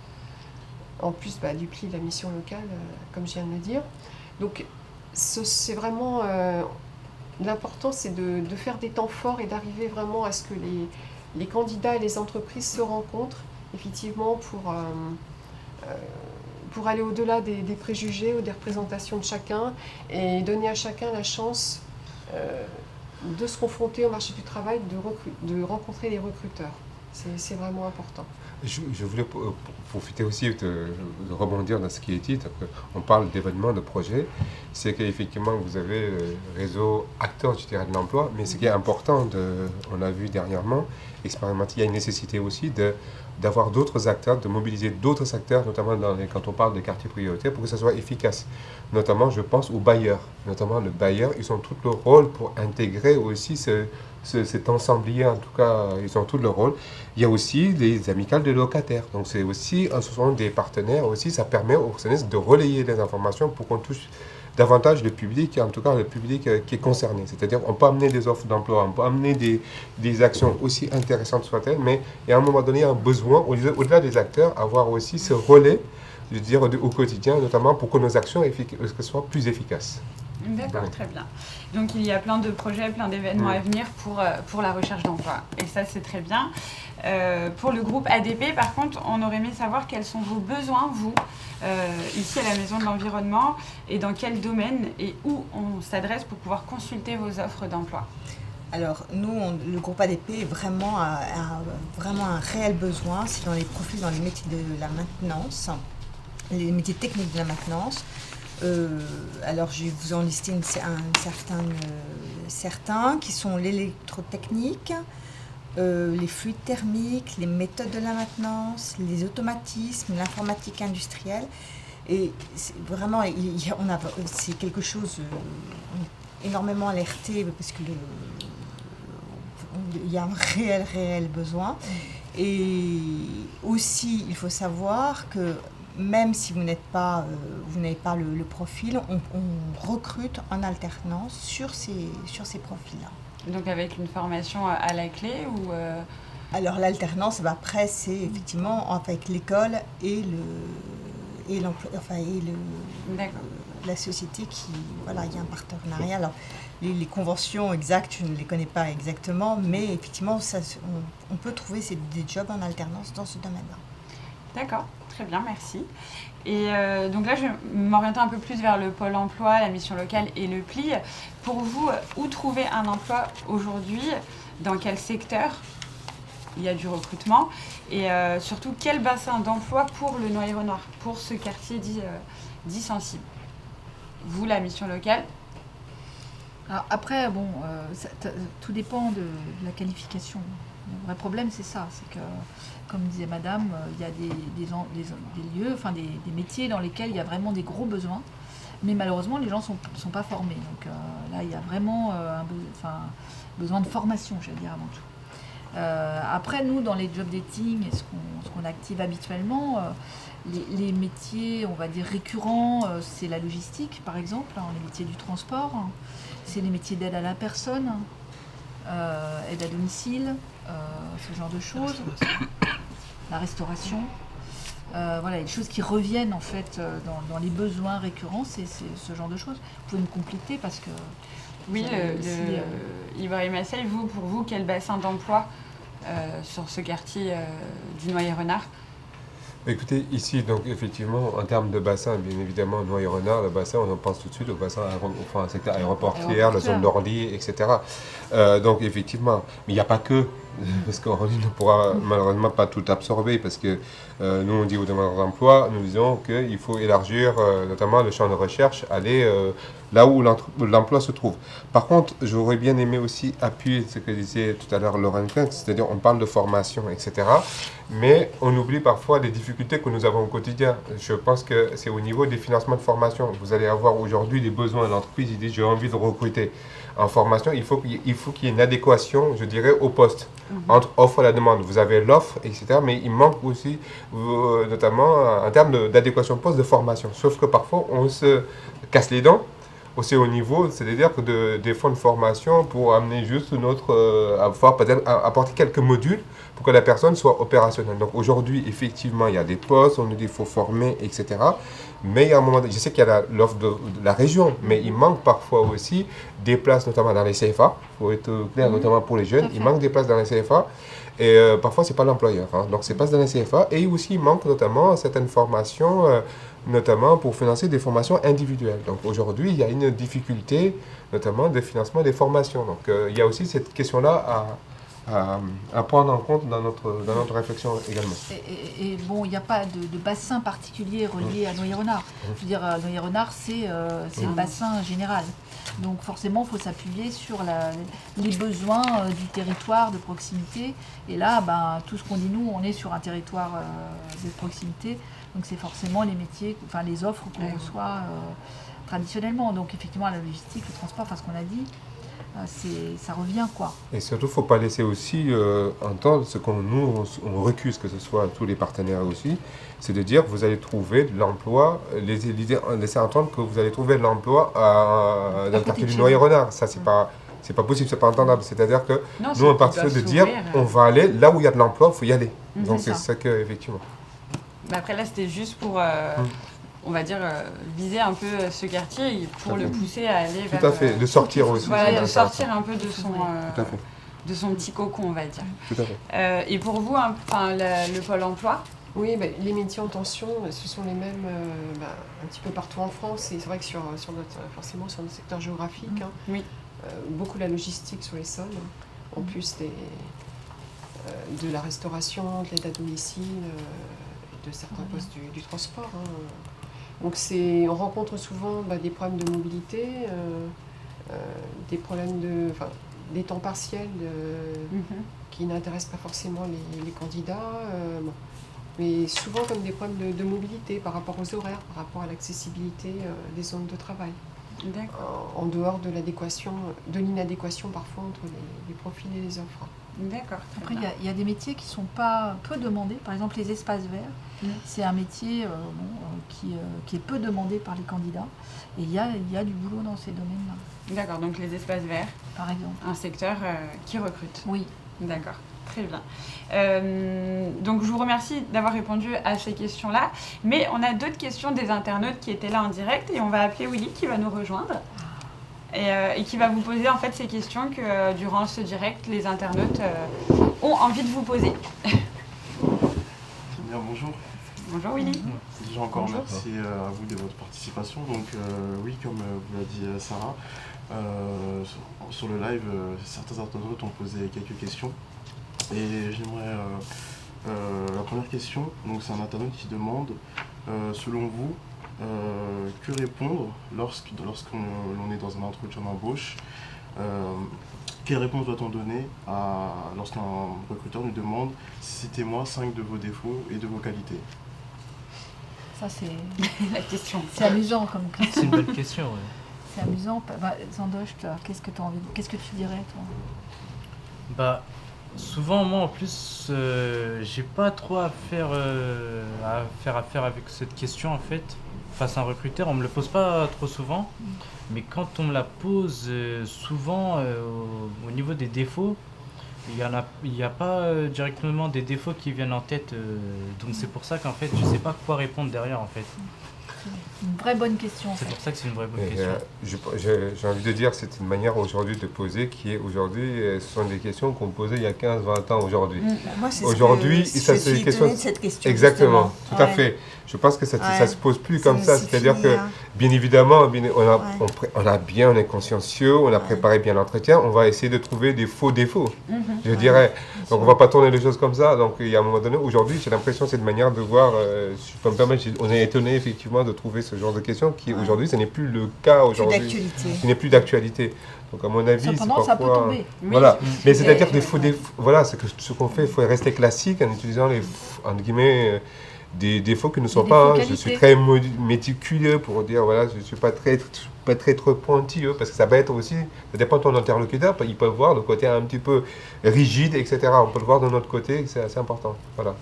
en plus du pli de la mission locale, comme je viens de le dire. Donc c'est vraiment... l'important, c'est de faire des temps forts et d'arriver vraiment à ce que les candidats et les entreprises se rencontrent, effectivement, pour aller au-delà des préjugés ou des représentations de chacun et donner à chacun la chance de se confronter au marché du travail, de rencontrer les recruteurs. C'est vraiment important. Je voulais profiter aussi de rebondir dans ce qui est dit. On parle d'événements, de projets, c'est qu'effectivement, vous avez le réseau acteur, je dirais, de l'emploi, mais ce qui est important, on l'a vu dernièrement, expérimenter, il y a une nécessité aussi d'avoir d'autres acteurs, de mobiliser d'autres acteurs, notamment quand on parle de quartiers prioritaires, pour que ça soit efficace. Notamment, je pense aux bailleurs. Notamment, le bailleur, ils ont tout le rôle pour intégrer aussi cet ensemblier, en tout cas, ils ont tout le rôle. Il y a aussi les amicales de locataires. Donc, c'est aussi, ce sont des partenaires aussi, ça permet aux organismes de relayer les informations pour qu'on touche davantage le public, en tout cas le public qui est concerné. C'est-à-dire on peut amener des offres d'emploi, on peut amener des actions aussi intéressantes soient-elles, mais il y a un moment donné un besoin, au-delà des acteurs, avoir aussi ce relais, je veux dire, au quotidien, notamment pour que nos actions soient plus efficaces. D'accord, très bien. Donc il y a plein de projets, plein d'événements à venir pour la recherche d'emploi. Et ça, c'est très bien. Pour le groupe ADP, par contre, on aurait aimé savoir quels sont vos besoins, vous, ici à la Maison de l'Environnement, et dans quel domaine et où on s'adresse pour pouvoir consulter vos offres d'emploi. Alors, nous, le groupe ADP est vraiment un réel besoin. C'est dans les profils, dans les métiers de la maintenance, les métiers techniques de la maintenance. Alors, je vais vous en lister certains qui sont l'électrotechnique, les fluides thermiques, les méthodes de la maintenance, les automatismes, l'informatique industrielle. Et vraiment, c'est quelque chose énormément alerté parce que il y a un réel besoin. Et aussi, il faut savoir que même si vous n'avez pas le profil, on recrute en alternance sur ces profils-là. Donc avec une formation à la clé ou Alors l'alternance, après, c'est effectivement avec l'école et l'emploi, la société qui, voilà, il y a un partenariat. Alors les conventions exactes, je ne les connais pas exactement, mais effectivement, on peut trouver des jobs en alternance dans ce domaine-là. D'accord, très bien, merci. Et donc là, je vais m'orienter un peu plus vers le pôle emploi, la mission locale et le PLI. Pour vous, où trouver un emploi aujourd'hui? Dans quel secteur il y a du recrutement? Et surtout, quel bassin d'emploi pour le Noyer-Renard, pour ce quartier dit sensible? Vous, la mission locale? Alors après, bon, tout dépend de la qualification. Le vrai problème, c'est ça, c'est que, comme disait Madame, il y a des lieux, enfin des métiers dans lesquels il y a vraiment des gros besoins, mais malheureusement, les gens ne sont pas formés. Donc là, il y a vraiment besoin de formation, j'allais dire, avant tout. Après, nous, dans les job dating, et ce qu'on active habituellement, les métiers, on va dire, récurrents, c'est la logistique, par exemple, les métiers du transport, c'est les métiers d'aide à la personne, aide à domicile, ce genre de choses, la restauration. Voilà, les choses qui reviennent en fait dans les besoins récurrents, c'est ce genre de choses. Vous pouvez me compléter parce que... Oui, Ibrahim Assel, pour vous, quel bassin d'emploi sur ce quartier du Noyer-Renard? Écoutez, ici, donc effectivement, en termes de bassin, bien évidemment, Noyer-Renard, le bassin, on en pense tout de suite au bassin, au secteur aéroportuaire, la zone d'Orly, etc. Donc effectivement, mais il n'y a pas que, parce qu'Orly ne pourra malheureusement pas tout absorber, parce que nous, on dit aux demandeurs d'emploi, nous disons qu'il faut élargir notamment le champ de recherche, aller là où l'emploi se trouve. Par contre, j'aurais bien aimé aussi appuyer ce que disait tout à l'heure Laurent Klein, c'est-à-dire on parle de formation, etc. Mais on oublie parfois les difficultés que nous avons au quotidien. Je pense que c'est au niveau des financements de formation. Vous allez avoir aujourd'hui des besoins. L'entreprise, il dit j'ai envie de recruter. En formation, il faut qu'il y ait une adéquation, je dirais, au poste, entre offre et la demande. Vous avez l'offre, etc. Mais il manque aussi, notamment en termes d'adéquation poste, de formation. Sauf que parfois, on se casse les dents. Aussi au niveau, c'est-à-dire que des fonds de formation pour amener juste à pouvoir peut-être apporter quelques modules pour que la personne soit opérationnelle. Donc aujourd'hui, effectivement, il y a des postes, on nous dit qu'il faut former, etc. Mais il y a un moment, je sais qu'il y a l'offre de la région, mais il manque parfois aussi des places, notamment dans les CFA. Il faut être clair, notamment pour les jeunes. Il manque des places dans les CFA. Et parfois, ce n'est pas l'employeur. Donc, c'est pas dans les CFA. Et aussi, il manque notamment certaines formations, notamment pour financer des formations individuelles. Donc, aujourd'hui, il y a une difficulté, notamment de financement des formations. Donc, il y a aussi cette question-là à prendre en compte dans notre réflexion également. Et bon, il n'y a pas de bassin particulier relié à Noyer-Renard. Je veux dire, Noyer-Renard, c'est le bassin général. Donc forcément, il faut s'appuyer sur les besoins du territoire de proximité. Et là, tout ce qu'on dit, nous, on est sur un territoire de proximité. Donc c'est forcément les métiers, enfin les offres qu'on reçoit traditionnellement. Donc effectivement, la logistique, le transport, enfin ce qu'on a dit, ça revient quoi. Et surtout, il ne faut pas laisser aussi entendre ce qu'on on recuse, que ce soit tous les partenaires aussi, c'est de dire vous allez trouver de l'emploi, laisser entendre que vous allez trouver de l'emploi dans le quartier du Noyer-Renard. Ça, c'est pas possible, c'est pas entendable. C'est-à-dire que nous, on part de dire on va aller là où il y a de l'emploi, il faut y aller. Donc c'est ça que, effectivement. Après là, c'était juste pour, on va dire, viser un peu ce quartier pour le pousser à aller vers... Tout à fait, de sortir aussi. Voilà, de sortir un peu de son petit cocon, on va dire. Tout à fait. Et pour vous, le Pôle emploi, Oui, les métiers en tension, ce sont les mêmes un petit peu partout en France. Et c'est vrai que forcément sur notre secteur géographique, oui. Beaucoup la logistique sur les sols, en plus de la restauration, de l'aide à domicile, de certains postes du transport. Donc on rencontre souvent des problèmes de mobilité, des problèmes des temps partiels qui n'intéressent pas forcément les candidats. Mais souvent comme des problèmes de mobilité par rapport aux horaires, par rapport à l'accessibilité des zones de travail. En dehors de l'inadéquation parfois entre les profils et les offres. D'accord. Après, il y a des métiers qui ne sont pas peu demandés. Par exemple, les espaces verts, c'est un métier qui est peu demandé par les candidats. Et il y a du boulot dans ces domaines-là. D'accord, donc les espaces verts, par exemple. Un secteur qui recrute. Oui. D'accord, très bien. Donc je vous remercie d'avoir répondu à ces questions-là. Mais on a d'autres questions des internautes qui étaient là en direct et on va appeler Willy qui va nous rejoindre. Et qui va vous poser en fait ces questions que durant ce direct, les internautes ont envie de vous poser. Bien, bonjour. Bonjour Willy. Déjà encore merci à vous de votre participation. Donc oui, comme vous l'a dit Sarah, sur le live, certains internautes ont posé quelques questions. Et j'aimerais... la première question, donc c'est un internaute qui demande, selon vous, que répondre lorsqu'on est dans un entretien d'embauche? Quelle réponse doit-on donner lorsqu'un recruteur nous demande « Citez-moi 5 de vos défauts et de vos qualités ». Ça, c'est la question. C'est amusant comme question. C'est une bonne question, oui. C'est amusant. Zandoche, qu'est-ce que tu dirais, toi? Souvent, moi, en plus, j'ai pas trop à faire affaire avec cette question, en fait. Face à un recruteur, on me le pose pas trop souvent, mais quand on me la pose souvent au niveau des défauts, il n'y a pas directement des défauts qui viennent en tête, donc c'est pour ça qu'en fait je sais pas quoi répondre derrière en fait. Une vraie bonne question. C'est pour ça que c'est une vraie bonne question. J'ai envie de dire que c'est une manière aujourd'hui de poser qui est aujourd'hui, ce sont des questions qu'on posait il y a 15-20 ans aujourd'hui. Moi, c'est aujourd'hui, ça c'est des questions. Cette question, exactement, justement. Tout à fait. Je pense que ça se pose plus comme ça. C'est-à-dire que, bien évidemment, on est consciencieux, on a préparé bien l'entretien, on va essayer de trouver des faux défauts, je dirais. Donc on ne va pas tourner les choses comme ça. Donc il y a un moment donné, aujourd'hui, j'ai l'impression que c'est une manière de voir, si je peux me permettre, on est étonné effectivement de trouver ce genre de questions qui aujourd'hui, ce n'est plus le cas aujourd'hui. Ce n'est plus d'actualité. Donc à mon avis, c'est parfois... ça peut tomber. Voilà. Mais c'est-à-dire que voilà, ce qu'on fait, il faut rester classique en utilisant les, entre guillemets, des défauts qui ne sont pas... je suis très méticuleux pour dire, voilà, je ne suis pas très trop pointilleux, parce que ça peut être aussi, ça dépend de ton interlocuteur, ils peuvent voir le côté un petit peu rigide, etc. On peut le voir de notre côté, c'est assez important. Voilà.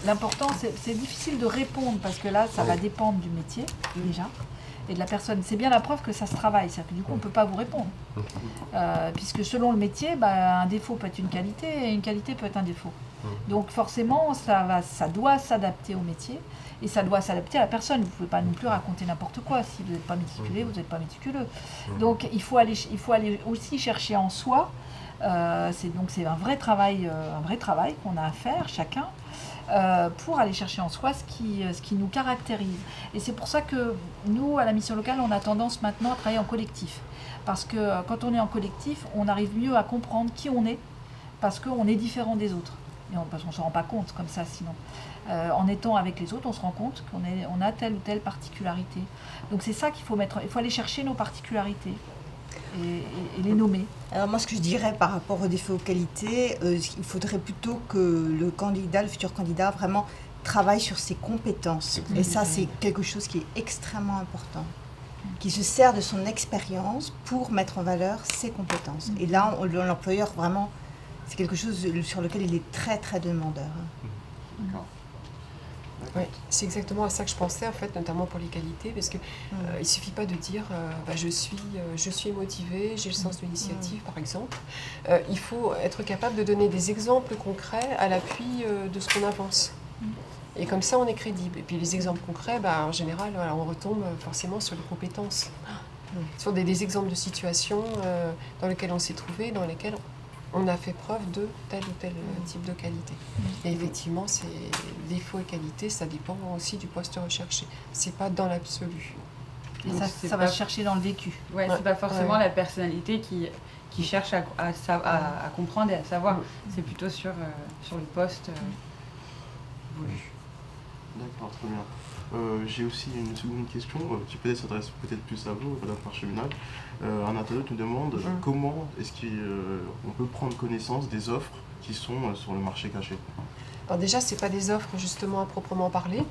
L'important, c'est difficile de répondre, parce que là, ça va dépendre du métier, déjà, et de la personne. C'est bien la preuve que ça se travaille, c'est-à-dire que du coup, on ne peut pas vous répondre. Puisque selon le métier, un défaut peut être une qualité, et une qualité peut être un défaut. Donc forcément, ça doit s'adapter au métier et ça doit s'adapter à la personne. Vous ne pouvez pas non plus raconter n'importe quoi. Si vous n'êtes pas méticulé, vous n'êtes pas méticuleux. Donc il faut aller aussi chercher en soi. C'est un vrai travail qu'on a à faire chacun pour aller chercher en soi ce qui nous caractérise. Et c'est pour ça que nous, à la mission locale, on a tendance maintenant à travailler en collectif. Parce que quand on est en collectif, on arrive mieux à comprendre qui on est, parce qu'on est différent des autres. Parce qu'on ne se rend pas compte comme ça sinon. En étant avec les autres, on se rend compte qu'on a telle ou telle particularité. Donc c'est ça qu'il faut mettre, il faut aller chercher nos particularités et les nommer. Alors moi, ce que je dirais par rapport aux défauts aux qualités, il faudrait plutôt que le futur candidat, vraiment travaille sur ses compétences. Et ça, c'est quelque chose qui est extrêmement important. Qui se sert de son expérience pour mettre en valeur ses compétences. Et là, l'employeur, vraiment, c'est quelque chose sur lequel il est très, très demandeur. D'accord. Ouais, c'est exactement à ça que je pensais, en fait, notamment pour les qualités, parce qu'il ne suffit pas de dire je suis motivée, j'ai le sens de l'initiative, par exemple. Il faut être capable de donner des exemples concrets à l'appui de ce qu'on avance. Et comme ça, on est crédible. Et puis les exemples concrets, en général, voilà, on retombe forcément sur les compétences. Sur des exemples de situations dans lesquelles on s'est trouvé, dans lesquelles on a fait preuve de tel ou tel type de qualité. Et effectivement, ces défauts et qualités, ça dépend aussi du poste recherché. C'est pas dans l'absolu. Et ça va se chercher dans le vécu. Ouais, c'est pas forcément la personnalité qui cherche à comprendre et à savoir. C'est plutôt sur le poste voulu. D'accord, très bien. J'ai aussi une seconde question qui peut-être s'adresse peut-être plus à vous, Madame Parcheminal. Un internaute nous demande comment est-ce qu'on peut prendre connaissance des offres qui sont sur le marché caché. Alors déjà, ce n'est pas des offres justement à proprement parler,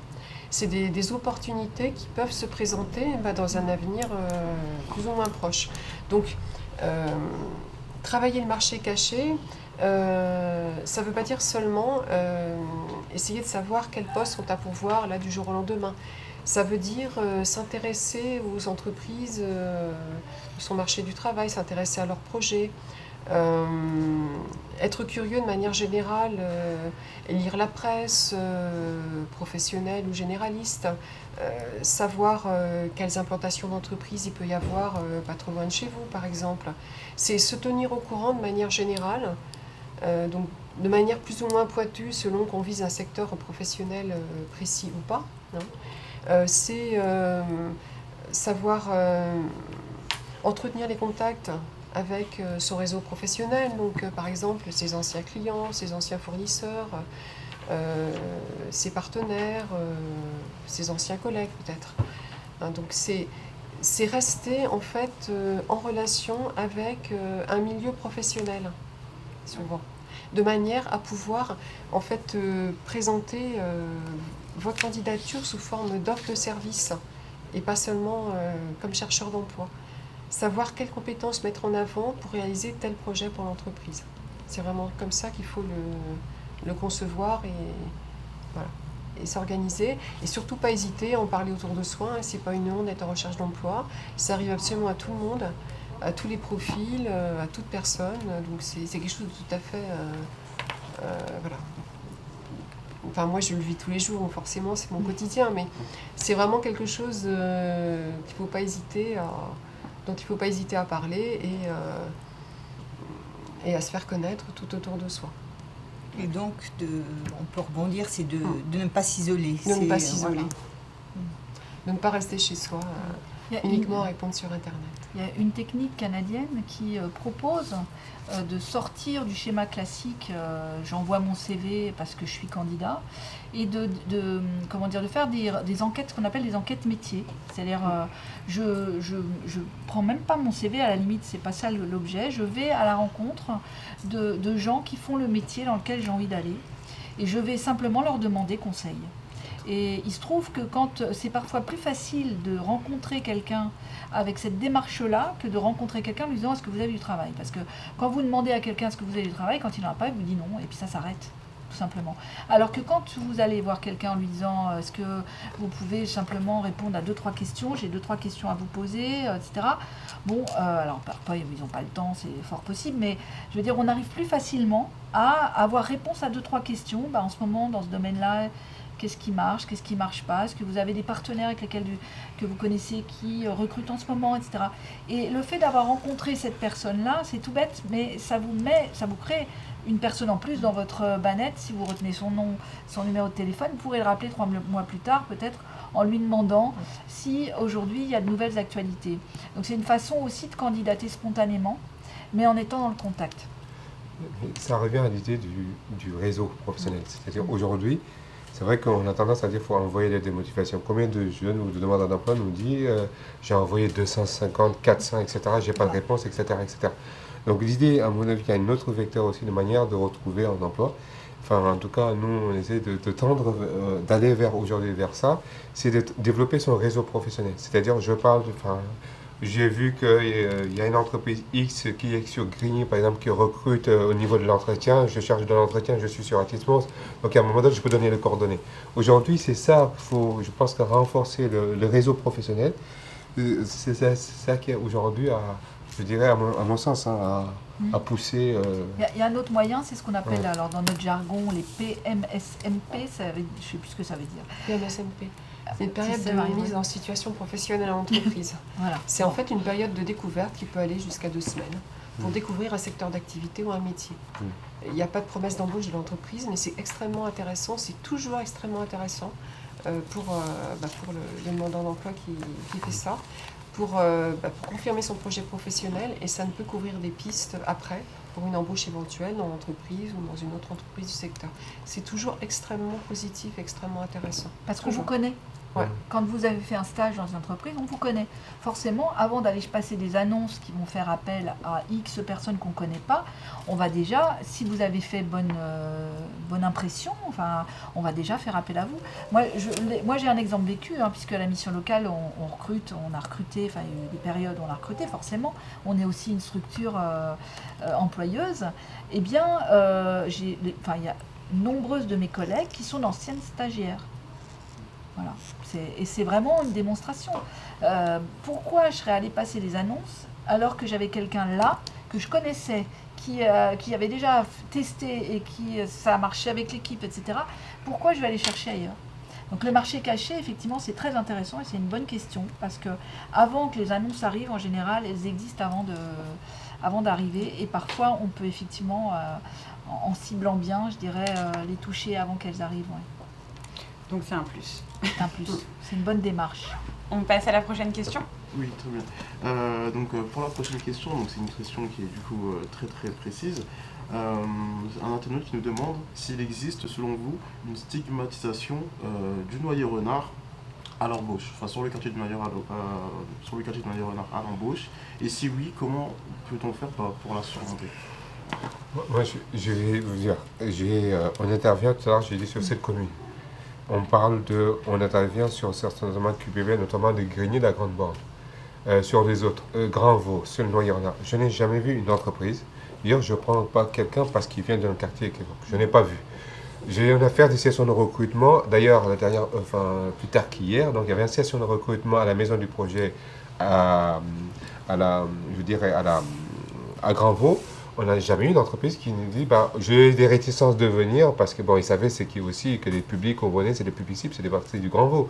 c'est des opportunités qui peuvent se présenter dans un avenir plus ou moins proche. Donc, travailler le marché caché, ça ne veut pas dire seulement essayer de savoir quels postes sont à pourvoir là du jour au lendemain. Ça veut dire s'intéresser aux entreprises, son marché du travail, s'intéresser à leurs projets, être curieux de manière générale, lire la presse professionnelle ou généraliste, savoir quelles implantations d'entreprises il peut y avoir pas trop loin de chez vous par exemple. C'est se tenir au courant de manière générale, donc de manière plus ou moins pointue selon qu'on vise un secteur professionnel précis ou pas. C'est savoir entretenir les contacts avec son réseau professionnel, donc par exemple ses anciens clients, ses anciens fournisseurs, ses partenaires, ses anciens collègues peut-être. Donc c'est rester en fait en relation avec un milieu professionnel, souvent, de manière à pouvoir en fait présenter votre candidature sous forme d'offre de service et pas seulement comme chercheur d'emploi. Savoir quelles compétences mettre en avant pour réaliser tel projet pour l'entreprise. C'est vraiment comme ça qu'il faut le concevoir et s'organiser. Et surtout pas hésiter à en parler autour de soi. C'est pas une honte d'être en recherche d'emploi. Ça arrive absolument à tout le monde, à tous les profils, à toute personne. Donc c'est quelque chose de tout à fait... voilà. Enfin, moi, je le vis tous les jours, forcément, c'est mon quotidien, mais c'est vraiment quelque chose qu'il faut pas hésiter dont il ne faut pas hésiter à parler et à se faire connaître tout autour de soi. Et donc, on peut rebondir, c'est de ne pas s'isoler. De ne pas s'isoler. Voilà. De ne pas rester chez soi, uniquement répondre sur Internet. Il y a une technique canadienne qui propose de sortir du schéma classique j'envoie mon CV parce que je suis candidat et de faire des enquêtes, ce qu'on appelle des enquêtes métiers. C'est-à-dire je prends même pas mon CV, à la limite c'est pas ça l'objet, je vais à la rencontre de gens qui font le métier dans lequel j'ai envie d'aller et je vais simplement leur demander conseil. Et il se trouve que quand c'est parfois plus facile de rencontrer quelqu'un avec cette démarche-là que de rencontrer quelqu'un en lui disant est-ce que vous avez du travail ? Parce que quand vous demandez à quelqu'un est-ce que vous avez du travail, quand il n'en a pas, il vous dit non, et puis ça s'arrête, tout simplement. Alors que quand vous allez voir quelqu'un en lui disant est-ce que vous pouvez simplement répondre à 2-3 questions, j'ai 2-3 questions à vous poser, etc. Bon, alors parfois ils n'ont pas le temps, c'est fort possible, mais je veux dire, on arrive plus facilement à avoir réponse à 2-3 questions. En ce moment, dans ce domaine-là, qu'est-ce qui marche pas, est-ce que vous avez des partenaires avec lesquels que vous connaissez qui recrutent en ce moment, etc. Et le fait d'avoir rencontré cette personne-là, c'est tout bête, mais ça vous crée une personne en plus dans votre bannette. Si vous retenez son nom, son numéro de téléphone, vous pourrez le rappeler 3 mois plus tard, peut-être, en lui demandant si aujourd'hui il y a de nouvelles actualités. Donc c'est une façon aussi de candidater spontanément, mais en étant dans le contact. Ça revient à l'idée du réseau professionnel. C'est-à-dire aujourd'hui, c'est vrai qu'on a tendance à dire qu'il faut envoyer des démotivations. Combien de jeunes ou de demandeurs d'emploi nous disent j'ai envoyé 250, 400, etc., j'ai pas de réponse, etc., etc. Donc l'idée, à mon avis, il y a un autre vecteur aussi de manière de retrouver un emploi. Enfin, en tout cas, nous, on essaie de tendre, d'aller aujourd'hui vers ça, c'est de développer son réseau professionnel. C'est-à-dire, j'ai vu qu'il y a une entreprise X qui est sur Grigny, par exemple, qui recrute au niveau de l'entretien. Je cherche de l'entretien, je suis sur Atismos. Donc, à un moment donné, je peux donner les coordonnées. Aujourd'hui, c'est ça, je pense, renforcer le réseau professionnel. C'est ça qui est aujourd'hui, je dirais, à mon sens, à pousser. Il y a un autre moyen, c'est ce qu'on appelle alors dans notre jargon les PMSMP, je ne sais plus ce que ça veut dire. PMSMP. C'est une période de mise en situation professionnelle en entreprise. Voilà. C'est en fait une période de découverte qui peut aller jusqu'à 2 semaines pour découvrir un secteur d'activité ou un métier. Il n'y a pas de promesse d'embauche de l'entreprise, mais c'est extrêmement intéressant, c'est toujours extrêmement intéressant pour le demandeur d'emploi qui fait ça, pour confirmer son projet professionnel, et ça ne peut couvrir des pistes après pour une embauche éventuelle dans l'entreprise ou dans une autre entreprise du secteur. C'est toujours extrêmement positif, extrêmement intéressant. Parce qu'on vous connaît. Ouais. Quand vous avez fait un stage dans une entreprise, on vous connaît. Forcément, avant d'aller passer des annonces qui vont faire appel à X personnes qu'on ne connaît pas, on va déjà, si vous avez fait bonne impression, enfin, on va déjà faire appel à vous. Moi j'ai un exemple vécu, puisque à la mission locale, on a recruté, enfin, il y a eu des périodes où on a recruté, forcément. On est aussi une structure employeuse. Eh bien, il y a nombreuses de mes collègues qui sont d'anciennes stagiaires. Voilà. Et c'est vraiment une démonstration. Pourquoi je serais allée passer des annonces alors que j'avais quelqu'un là, que je connaissais, qui avait déjà testé et ça a marché avec l'équipe, etc. Pourquoi je vais aller chercher ailleurs? Donc le marché caché, effectivement, c'est très intéressant et c'est une bonne question parce que avant que les annonces arrivent, en général, elles existent avant d'arriver et parfois on peut effectivement, en ciblant bien, je dirais, les toucher avant qu'elles arrivent. Ouais. Donc c'est un plus. C'est un plus, c'est une bonne démarche. On passe à la prochaine question. Oui, très bien. Pour la prochaine question, c'est une question qui est du coup très très précise. Un internaute qui nous demande s'il existe, selon vous, une stigmatisation du noyer renard à l'embauche, enfin sur le quartier du noyer renard à l'embauche, et si oui, comment peut-on faire pour la surmonter? Moi, je vais vous dire, on intervient tout à l'heure, j'ai dit sur cette commune. On intervient sur certains domaines QPV, notamment de Grigny, de la Grande Borne, sur les autres, Grand Vaud, sur le Noyer-Renard. Je n'ai jamais vu une entreprise dire je ne prends pas quelqu'un parce qu'il vient d'un quartier. Je n'ai pas vu. J'ai eu une affaire de session de recrutement, d'ailleurs, plus tard qu'hier, donc il y avait une session de recrutement à la maison du projet à Grand Vaud. On n'a jamais eu une entreprise qui nous dit j'ai des réticences de venir parce que ils savaient aussi que les publics qu'on voyait, c'est des publics cibles, c'est des parties du Grand Vaud.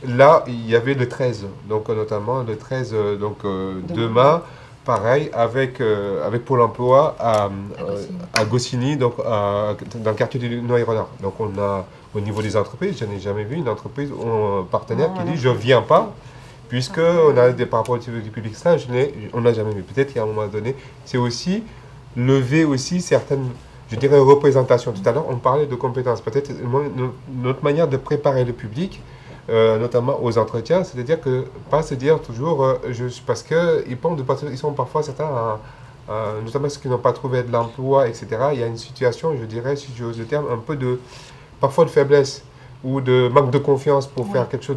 Là, il y avait le 13, donc notamment le 13, demain, pareil, avec Pôle emploi à Goscinny, donc dans le quartier du Noyer-Renard. Donc on a, au niveau des entreprises, je n'ai jamais vu une entreprise ou un partenaire qui dit je ne viens pas, puisqu'on a des par rapport au public, ça, on n'a jamais vu. Peut-être qu'à un moment donné, c'est aussi lever aussi certaines, je dirais, représentations. Tout à l'heure, on parlait de compétences. Peut-être notre manière de préparer le public, notamment aux entretiens, c'est-à-dire que pas se dire toujours, parce qu'ils sont parfois certains, notamment ceux qui n'ont pas trouvé de l'emploi, etc. Il y a une situation, je dirais, si j'ose le terme, parfois de faiblesse ou de manque de confiance pour faire quelque chose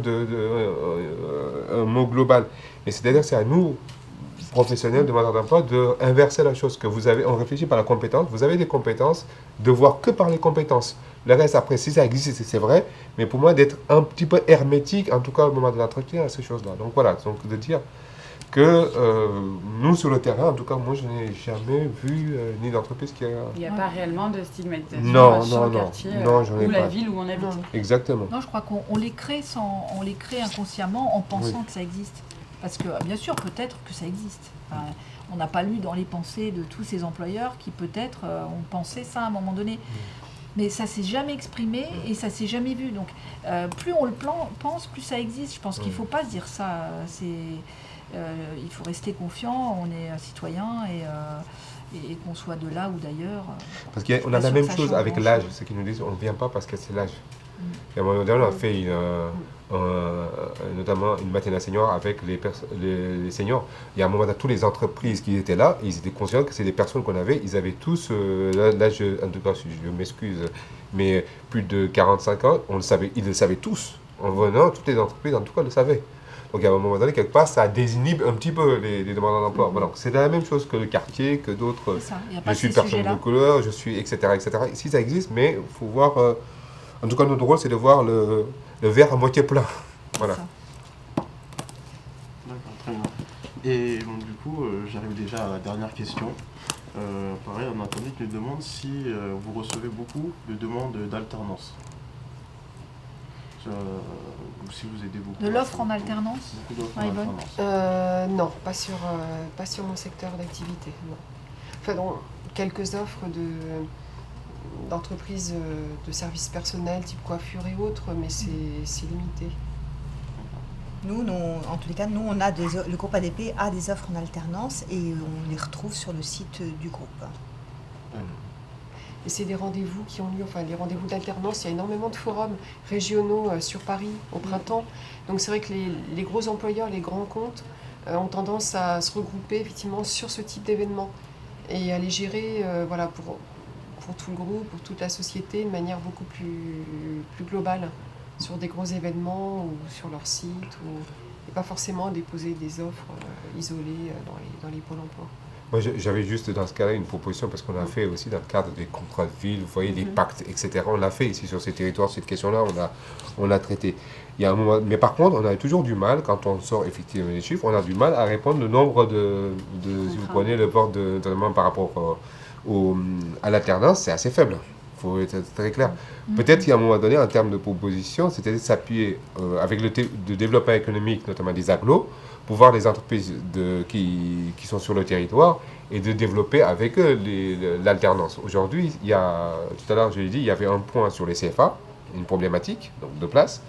un mot global. Et c'est-à-dire que c'est à nous, professionnels, demandeurs d'emploi, d'inverser la chose. On réfléchit par la compétence. Vous avez des compétences, de voir que par les compétences. Le reste, après, si ça existe, c'est vrai. Mais pour moi, d'être un petit peu hermétique, en tout cas au moment de l'entretien, à ces choses-là. Donc voilà, donc de dire que nous, sur le terrain, en tout cas, moi, je n'ai jamais vu ni d'entreprise qui a... Il n'y a pas réellement de stigmatisation sur le quartier ou la ville où on habite. Exactement. Non, je crois qu'on les crée inconsciemment en pensant que ça existe. Parce que, bien sûr, peut-être que ça existe. Enfin, on n'a pas lu dans les pensées de tous ces employeurs qui, peut-être, ont pensé ça à un moment donné. Mais ça ne s'est jamais exprimé et ça ne s'est jamais vu. Donc, plus on le pense, plus ça existe. Je pense qu'il ne faut pas se dire ça. il faut rester confiant, on est un citoyen et qu'on soit de là ou d'ailleurs. Parce qu'on a la même chose avec l'âge, ceux qui nous disent on ne vient pas parce que c'est l'âge. Et à un moment donné, on a fait notamment une matinale senior avec les seniors. Il y a un moment donné, toutes les entreprises qui étaient là, ils étaient conscients que c'est des personnes qu'on avait, ils avaient tous l'âge, en tout cas, je m'excuse, mais plus de 45 ans, ils le savaient tous. En venant, toutes les entreprises, en tout cas, le savaient. Donc à un moment donné, quelque part, ça désinhibe un petit peu les demandeurs d'emploi. Voilà. C'est la même chose que le quartier, que d'autres. Je suis une personne de couleur, je suis, etc., etc. Si ça existe, mais il faut voir... en tout cas, notre rôle, c'est de voir le verre à moitié plein. Voilà. D'accord, très bien. Et donc, du coup, j'arrive déjà à la dernière question. Pareil, on a entendu qui nous demande si vous recevez beaucoup de demandes d'alternance. Ou si vous aidez beaucoup. De l'offre en alternance? Non, pas sur mon secteur d'activité. Non. Enfin, quelques offres d'entreprises de services personnels, type coiffure et autres, mais c'est limité. Nous, en tous les cas, le groupe ADP a des offres en alternance et on les retrouve sur le site du groupe. Et c'est des rendez-vous qui ont lieu, enfin les rendez-vous d'alternance, il y a énormément de forums régionaux sur Paris au printemps. Donc c'est vrai que les gros employeurs, les grands comptes ont tendance à se regrouper effectivement sur ce type d'événements et à les gérer pour tout le groupe, pour toute la société de manière beaucoup plus globale sur des gros événements ou sur leur site et pas forcément déposer des offres isolées dans les pôles emploi. Moi, j'avais juste dans ce cas-là une proposition parce qu'on a fait aussi dans le cadre des contrats de ville, vous voyez, des pactes, etc. On l'a fait ici sur ces territoires, cette question-là, on l'a traité. Il y a un moment, mais par contre, on a toujours du mal, quand on sort effectivement les chiffres, on a du mal à répondre le nombre si vous prenez le port notamment par rapport à l'alternance, c'est assez faible. Il faut être très clair. Peut-être qu'à un moment donné, en termes de proposition, c'était de s'appuyer avec le développement économique, notamment des agglos, pour voir les entreprises qui sont sur le territoire et de développer avec eux l'alternance. Aujourd'hui, tout à l'heure, je l'ai dit, il y avait un point sur les CFA, une problématique donc de place,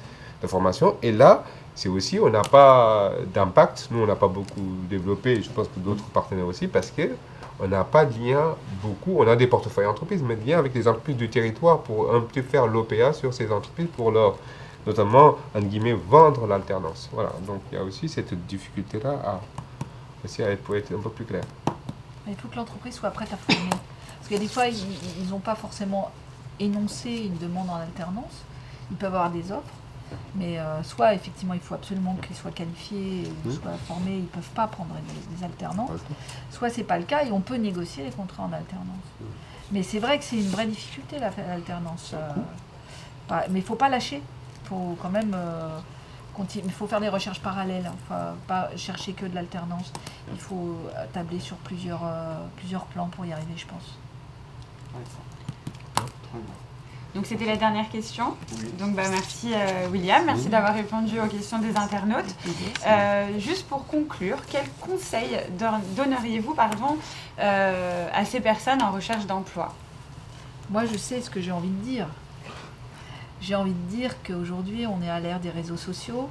de formation. Et là, c'est aussi, on n'a pas d'impact. Nous, on n'a pas beaucoup développé, je pense que d'autres partenaires aussi, parce qu'on n'a pas de lien beaucoup. On a des portefeuilles entreprises, mais de lien avec les entreprises du territoire pour un peu faire l'OPA sur ces entreprises pour leur, notamment, entre guillemets, vendre l'alternance. Voilà, donc il y a aussi cette difficulté-là pour être un peu plus clair. Il faut que l'entreprise soit prête à former. Parce que des fois, ils n'ont pas forcément énoncé une demande en alternance. Ils peuvent avoir des offres, mais soit effectivement, il faut absolument qu'ils soient qualifiés, soient formés, ils ne peuvent pas prendre des alternants. Soit ce n'est pas le cas et on peut négocier les contrats en alternance. Mais c'est vrai que c'est une vraie difficulté, l'alternance. Mais il ne faut pas lâcher. Il faut quand même il faut faire des recherches parallèles. Il ne faut pas chercher que de l'alternance. Il faut tabler sur plusieurs plans pour y arriver, je pense. Donc c'était la dernière question. Donc merci William, merci d'avoir répondu aux questions des internautes. Juste pour conclure, quel conseil donneriez-vous à ces personnes en recherche d'emploi? Moi je sais ce que j'ai envie de dire. J'ai envie de dire qu'aujourd'hui, on est à l'ère des réseaux sociaux,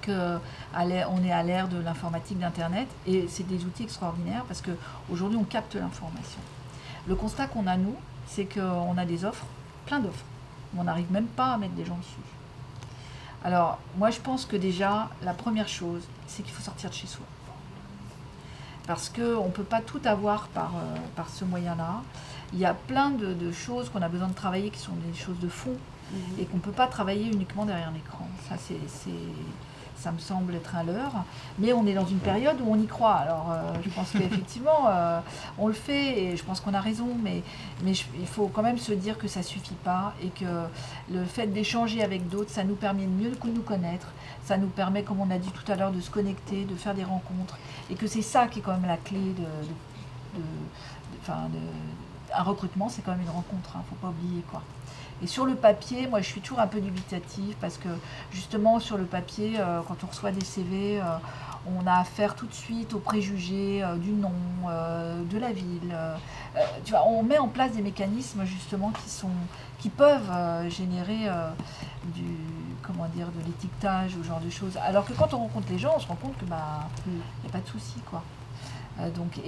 qu'on est à l'ère de l'informatique, d'Internet, et c'est des outils extraordinaires parce qu'aujourd'hui, on capte l'information. Le constat qu'on a, nous, c'est qu'on a des offres, plein d'offres, mais on n'arrive même pas à mettre des gens dessus. Alors, moi, je pense que déjà, la première chose, c'est qu'il faut sortir de chez soi. Parce qu'on ne peut pas tout avoir par ce moyen-là. Il y a plein de choses qu'on a besoin de travailler qui sont des choses de fond et qu'on ne peut pas travailler uniquement derrière un écran. Ça me semble être un leurre. Mais on est dans une période où on y croit. Alors je pense qu'effectivement, on le fait et je pense qu'on a raison. Mais il faut quand même se dire que ça ne suffit pas et que le fait d'échanger avec d'autres, ça nous permet de mieux nous connaître. Ça nous permet, comme on a dit tout à l'heure, de se connecter, de faire des rencontres. Et que c'est ça qui est quand même la clé un recrutement, c'est quand même une rencontre, faut pas oublier quoi. Et sur le papier, moi je suis toujours un peu dubitative parce que justement sur le papier, quand on reçoit des CV, on a affaire tout de suite aux préjugés du nom, de la ville. On met en place des mécanismes justement qui peuvent générer de l'étiquetage ou ce genre de choses. Alors que quand on rencontre les gens, on se rend compte que n'y a pas de souci, quoi. Donc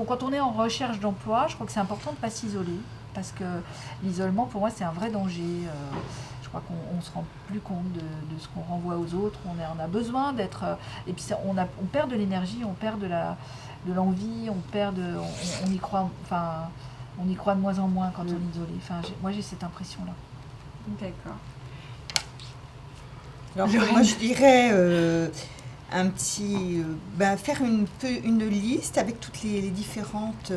quand on est en recherche d'emploi, je crois que c'est important de ne pas s'isoler, parce que l'isolement, pour moi, c'est un vrai danger. Je crois qu'on ne se rend plus compte de ce qu'on renvoie aux autres. On a besoin d'être... et puis on perd de l'énergie, on perd de l'envie, on y croit... on y croit de moins en moins quand on est isolé. Moi, j'ai cette impression-là. D'accord. Alors, moi, je dirais faire une liste avec toutes les différentes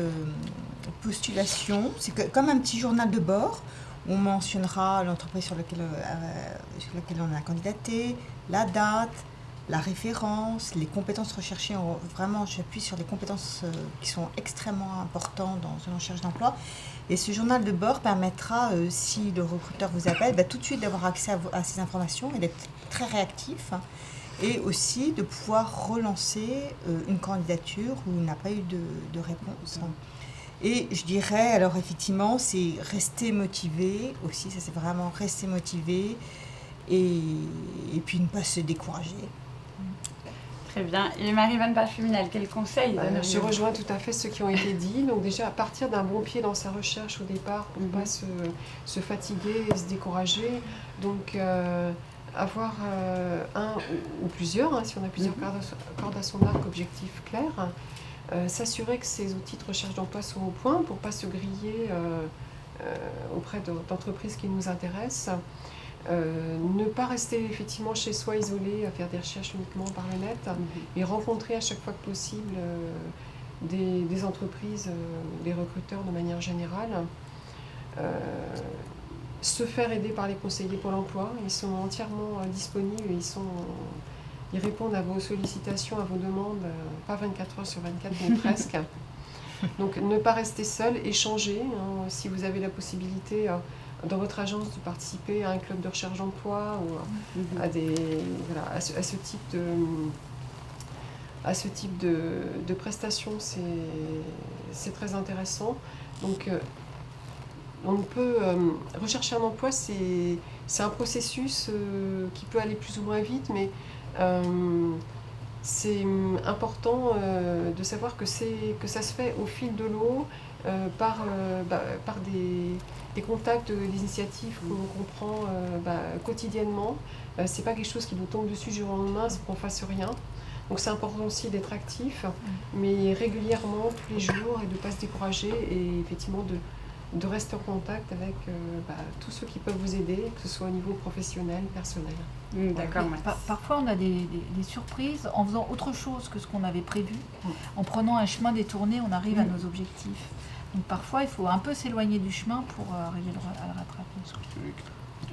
postulations. C'est comme un petit journal de bord. On mentionnera l'entreprise sur laquelle on a candidaté, la date, la référence, les compétences recherchées. Vraiment, j'appuie sur les compétences qui sont extrêmement importantes dans une recherche d'emploi. Et ce journal de bord permettra, si le recruteur vous appelle, tout de suite d'avoir accès à ces informations et d'être très réactif. Et aussi de pouvoir relancer une candidature où il n'a pas eu de réponse. Et je dirais, alors effectivement, c'est rester motivé aussi, ça c'est vraiment rester motivé et puis ne pas se décourager. Très bien. Et Marie-Vanne Parfuminel, quel conseil Je rejoins tout à fait ce qui ont été dit. Donc déjà, à partir d'un bon pied dans sa recherche au départ, pour ne pas se fatiguer et se décourager. Donc avoir un ou plusieurs, si on a plusieurs cordes à son arc, objectif clair. S'assurer que ces outils de recherche d'emploi sont au point pour ne pas se griller auprès d'entreprises qui nous intéressent. Ne pas rester effectivement chez soi isolé à faire des recherches uniquement par le net et rencontrer à chaque fois que possible des entreprises, des recruteurs de manière générale. Se faire aider par les conseillers Pôle emploi, ils sont entièrement disponibles, ils répondent à vos sollicitations, à vos demandes, pas 24 heures sur 24, mais presque. Donc ne pas rester seul, échanger. Si vous avez la possibilité dans votre agence de participer à un club de recherche d'emploi ou à ce type de prestations, c'est très intéressant. Donc on peut rechercher un emploi, c'est un processus qui peut aller plus ou moins vite, mais c'est important de savoir que ça se fait au fil de l'eau, par des contacts, des initiatives que l'on comprend quotidiennement. C'est pas quelque chose qui nous tombe dessus du jour au lendemain sans qu'on fasse rien. Donc c'est important aussi d'être actif, mais régulièrement, tous les jours, et de ne pas se décourager, et effectivement de rester en contact avec tous ceux qui peuvent vous aider, que ce soit au niveau professionnel, personnel. D'accord. Parfois, on a des surprises en faisant autre chose que ce qu'on avait prévu. En prenant un chemin détourné, on arrive à nos objectifs. Donc parfois, il faut un peu s'éloigner du chemin pour arriver à le rattraper.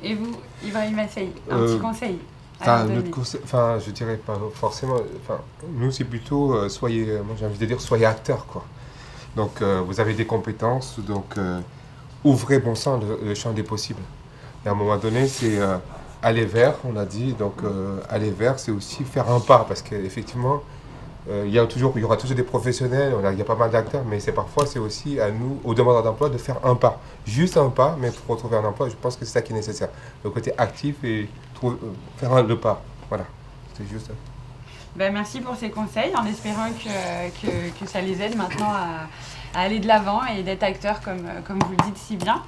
Et vous, Ibrahim Assaï, un petit conseil je dirais pas forcément. Nous, c'est plutôt moi j'ai envie de dire, soyez acteurs, quoi. Donc, vous avez des compétences, donc ouvrez bon sang le champ des possibles. Et à un moment donné, c'est aller vers, on a dit. Donc, aller vers, c'est aussi faire un pas, parce qu'effectivement, il y aura toujours des professionnels, il y a pas mal d'acteurs, mais parfois, c'est aussi à nous, aux demandeurs d'emploi, de faire un pas. Juste un pas, mais pour retrouver un emploi, je pense que c'est ça qui est nécessaire. Le côté actif et faire le pas. Voilà, c'est juste ça. Merci pour ces conseils, en espérant que ça les aide maintenant à aller de l'avant et d'être acteurs comme vous le dites si bien.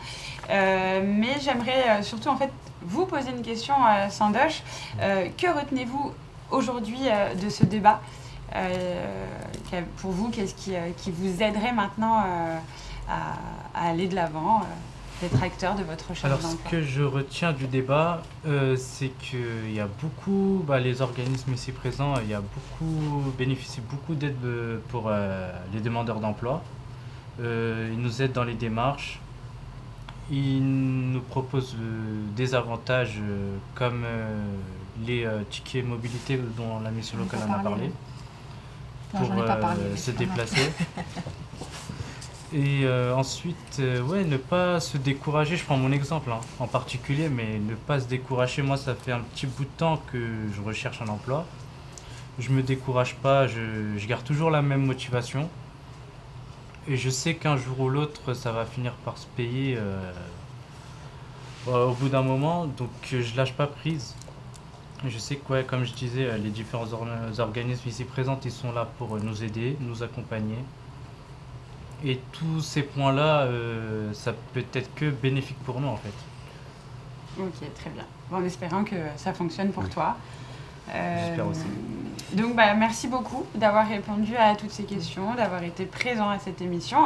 Mais j'aimerais surtout en fait vous poser une question, Sandoche. Que retenez-vous aujourd'hui de ce débat? Pour vous, qu'est-ce qui vous aiderait maintenant à aller de l'avant, d'être acteur de votre recherche d'emploi? Alors, ce que je retiens du débat, c'est qu'il y a beaucoup, les organismes ici présents, bénéficient beaucoup d'aide pour les demandeurs d'emploi. Ils nous aident dans les démarches. Ils nous proposent des avantages comme les tickets mobilité dont la mission locale en a parlé, pour se déplacer. Et ensuite, ne pas se décourager. Je prends mon exemple en particulier, mais ne pas se décourager. Moi, ça fait un petit bout de temps que je recherche un emploi. Je me décourage pas, je garde toujours la même motivation. Et je sais qu'un jour ou l'autre, ça va finir par se payer au bout d'un moment. Donc, je lâche pas prise. Je sais que, ouais, comme je disais, les différents organismes ici présents, ils sont là pour nous aider, nous accompagner. Et tous ces points-là, ça peut être que bénéfique pour nous, en fait. Ok, très bien. Bon, en espérant que ça fonctionne pour toi. J'espère aussi. Donc, merci beaucoup d'avoir répondu à toutes ces questions, d'avoir été présent à cette émission.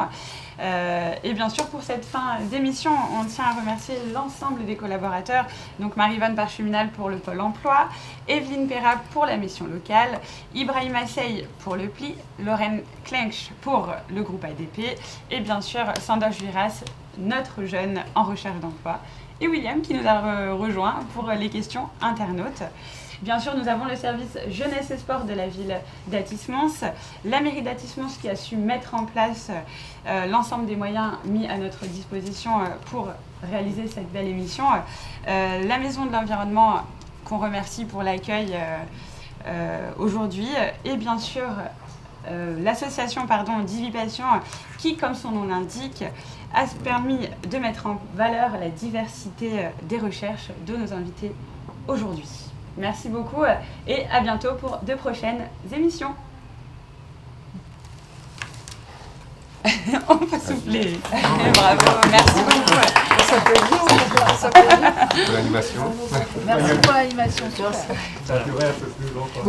Et bien sûr, pour cette fin d'émission, on tient à remercier l'ensemble des collaborateurs. Donc, Marie-Vonne Parcheminal pour le Pôle emploi, Evelyne Perra pour la mission locale, Ibrahim Assey pour le PLI, Lorraine Klench pour le groupe ADP et bien sûr, Sandoz Viras, notre jeune en recherche d'emploi, et William qui nous a rejoint pour les questions internautes. Bien sûr, nous avons le service jeunesse et sport de la ville d'Athis-Mons, la mairie d'Athis-Mons qui a su mettre en place l'ensemble des moyens mis à notre disposition pour réaliser cette belle émission, la maison de l'environnement qu'on remercie pour l'accueil aujourd'hui et bien sûr l'association Divipation qui, comme son nom l'indique, a permis de mettre en valeur la diversité des recherches de nos invités aujourd'hui. Merci beaucoup et à bientôt pour de prochaines émissions. On peut souffler. Bravo, merci beaucoup. On s'applaudit. Pour l'animation. Merci pour l'animation. Ça a duré un peu plus longtemps.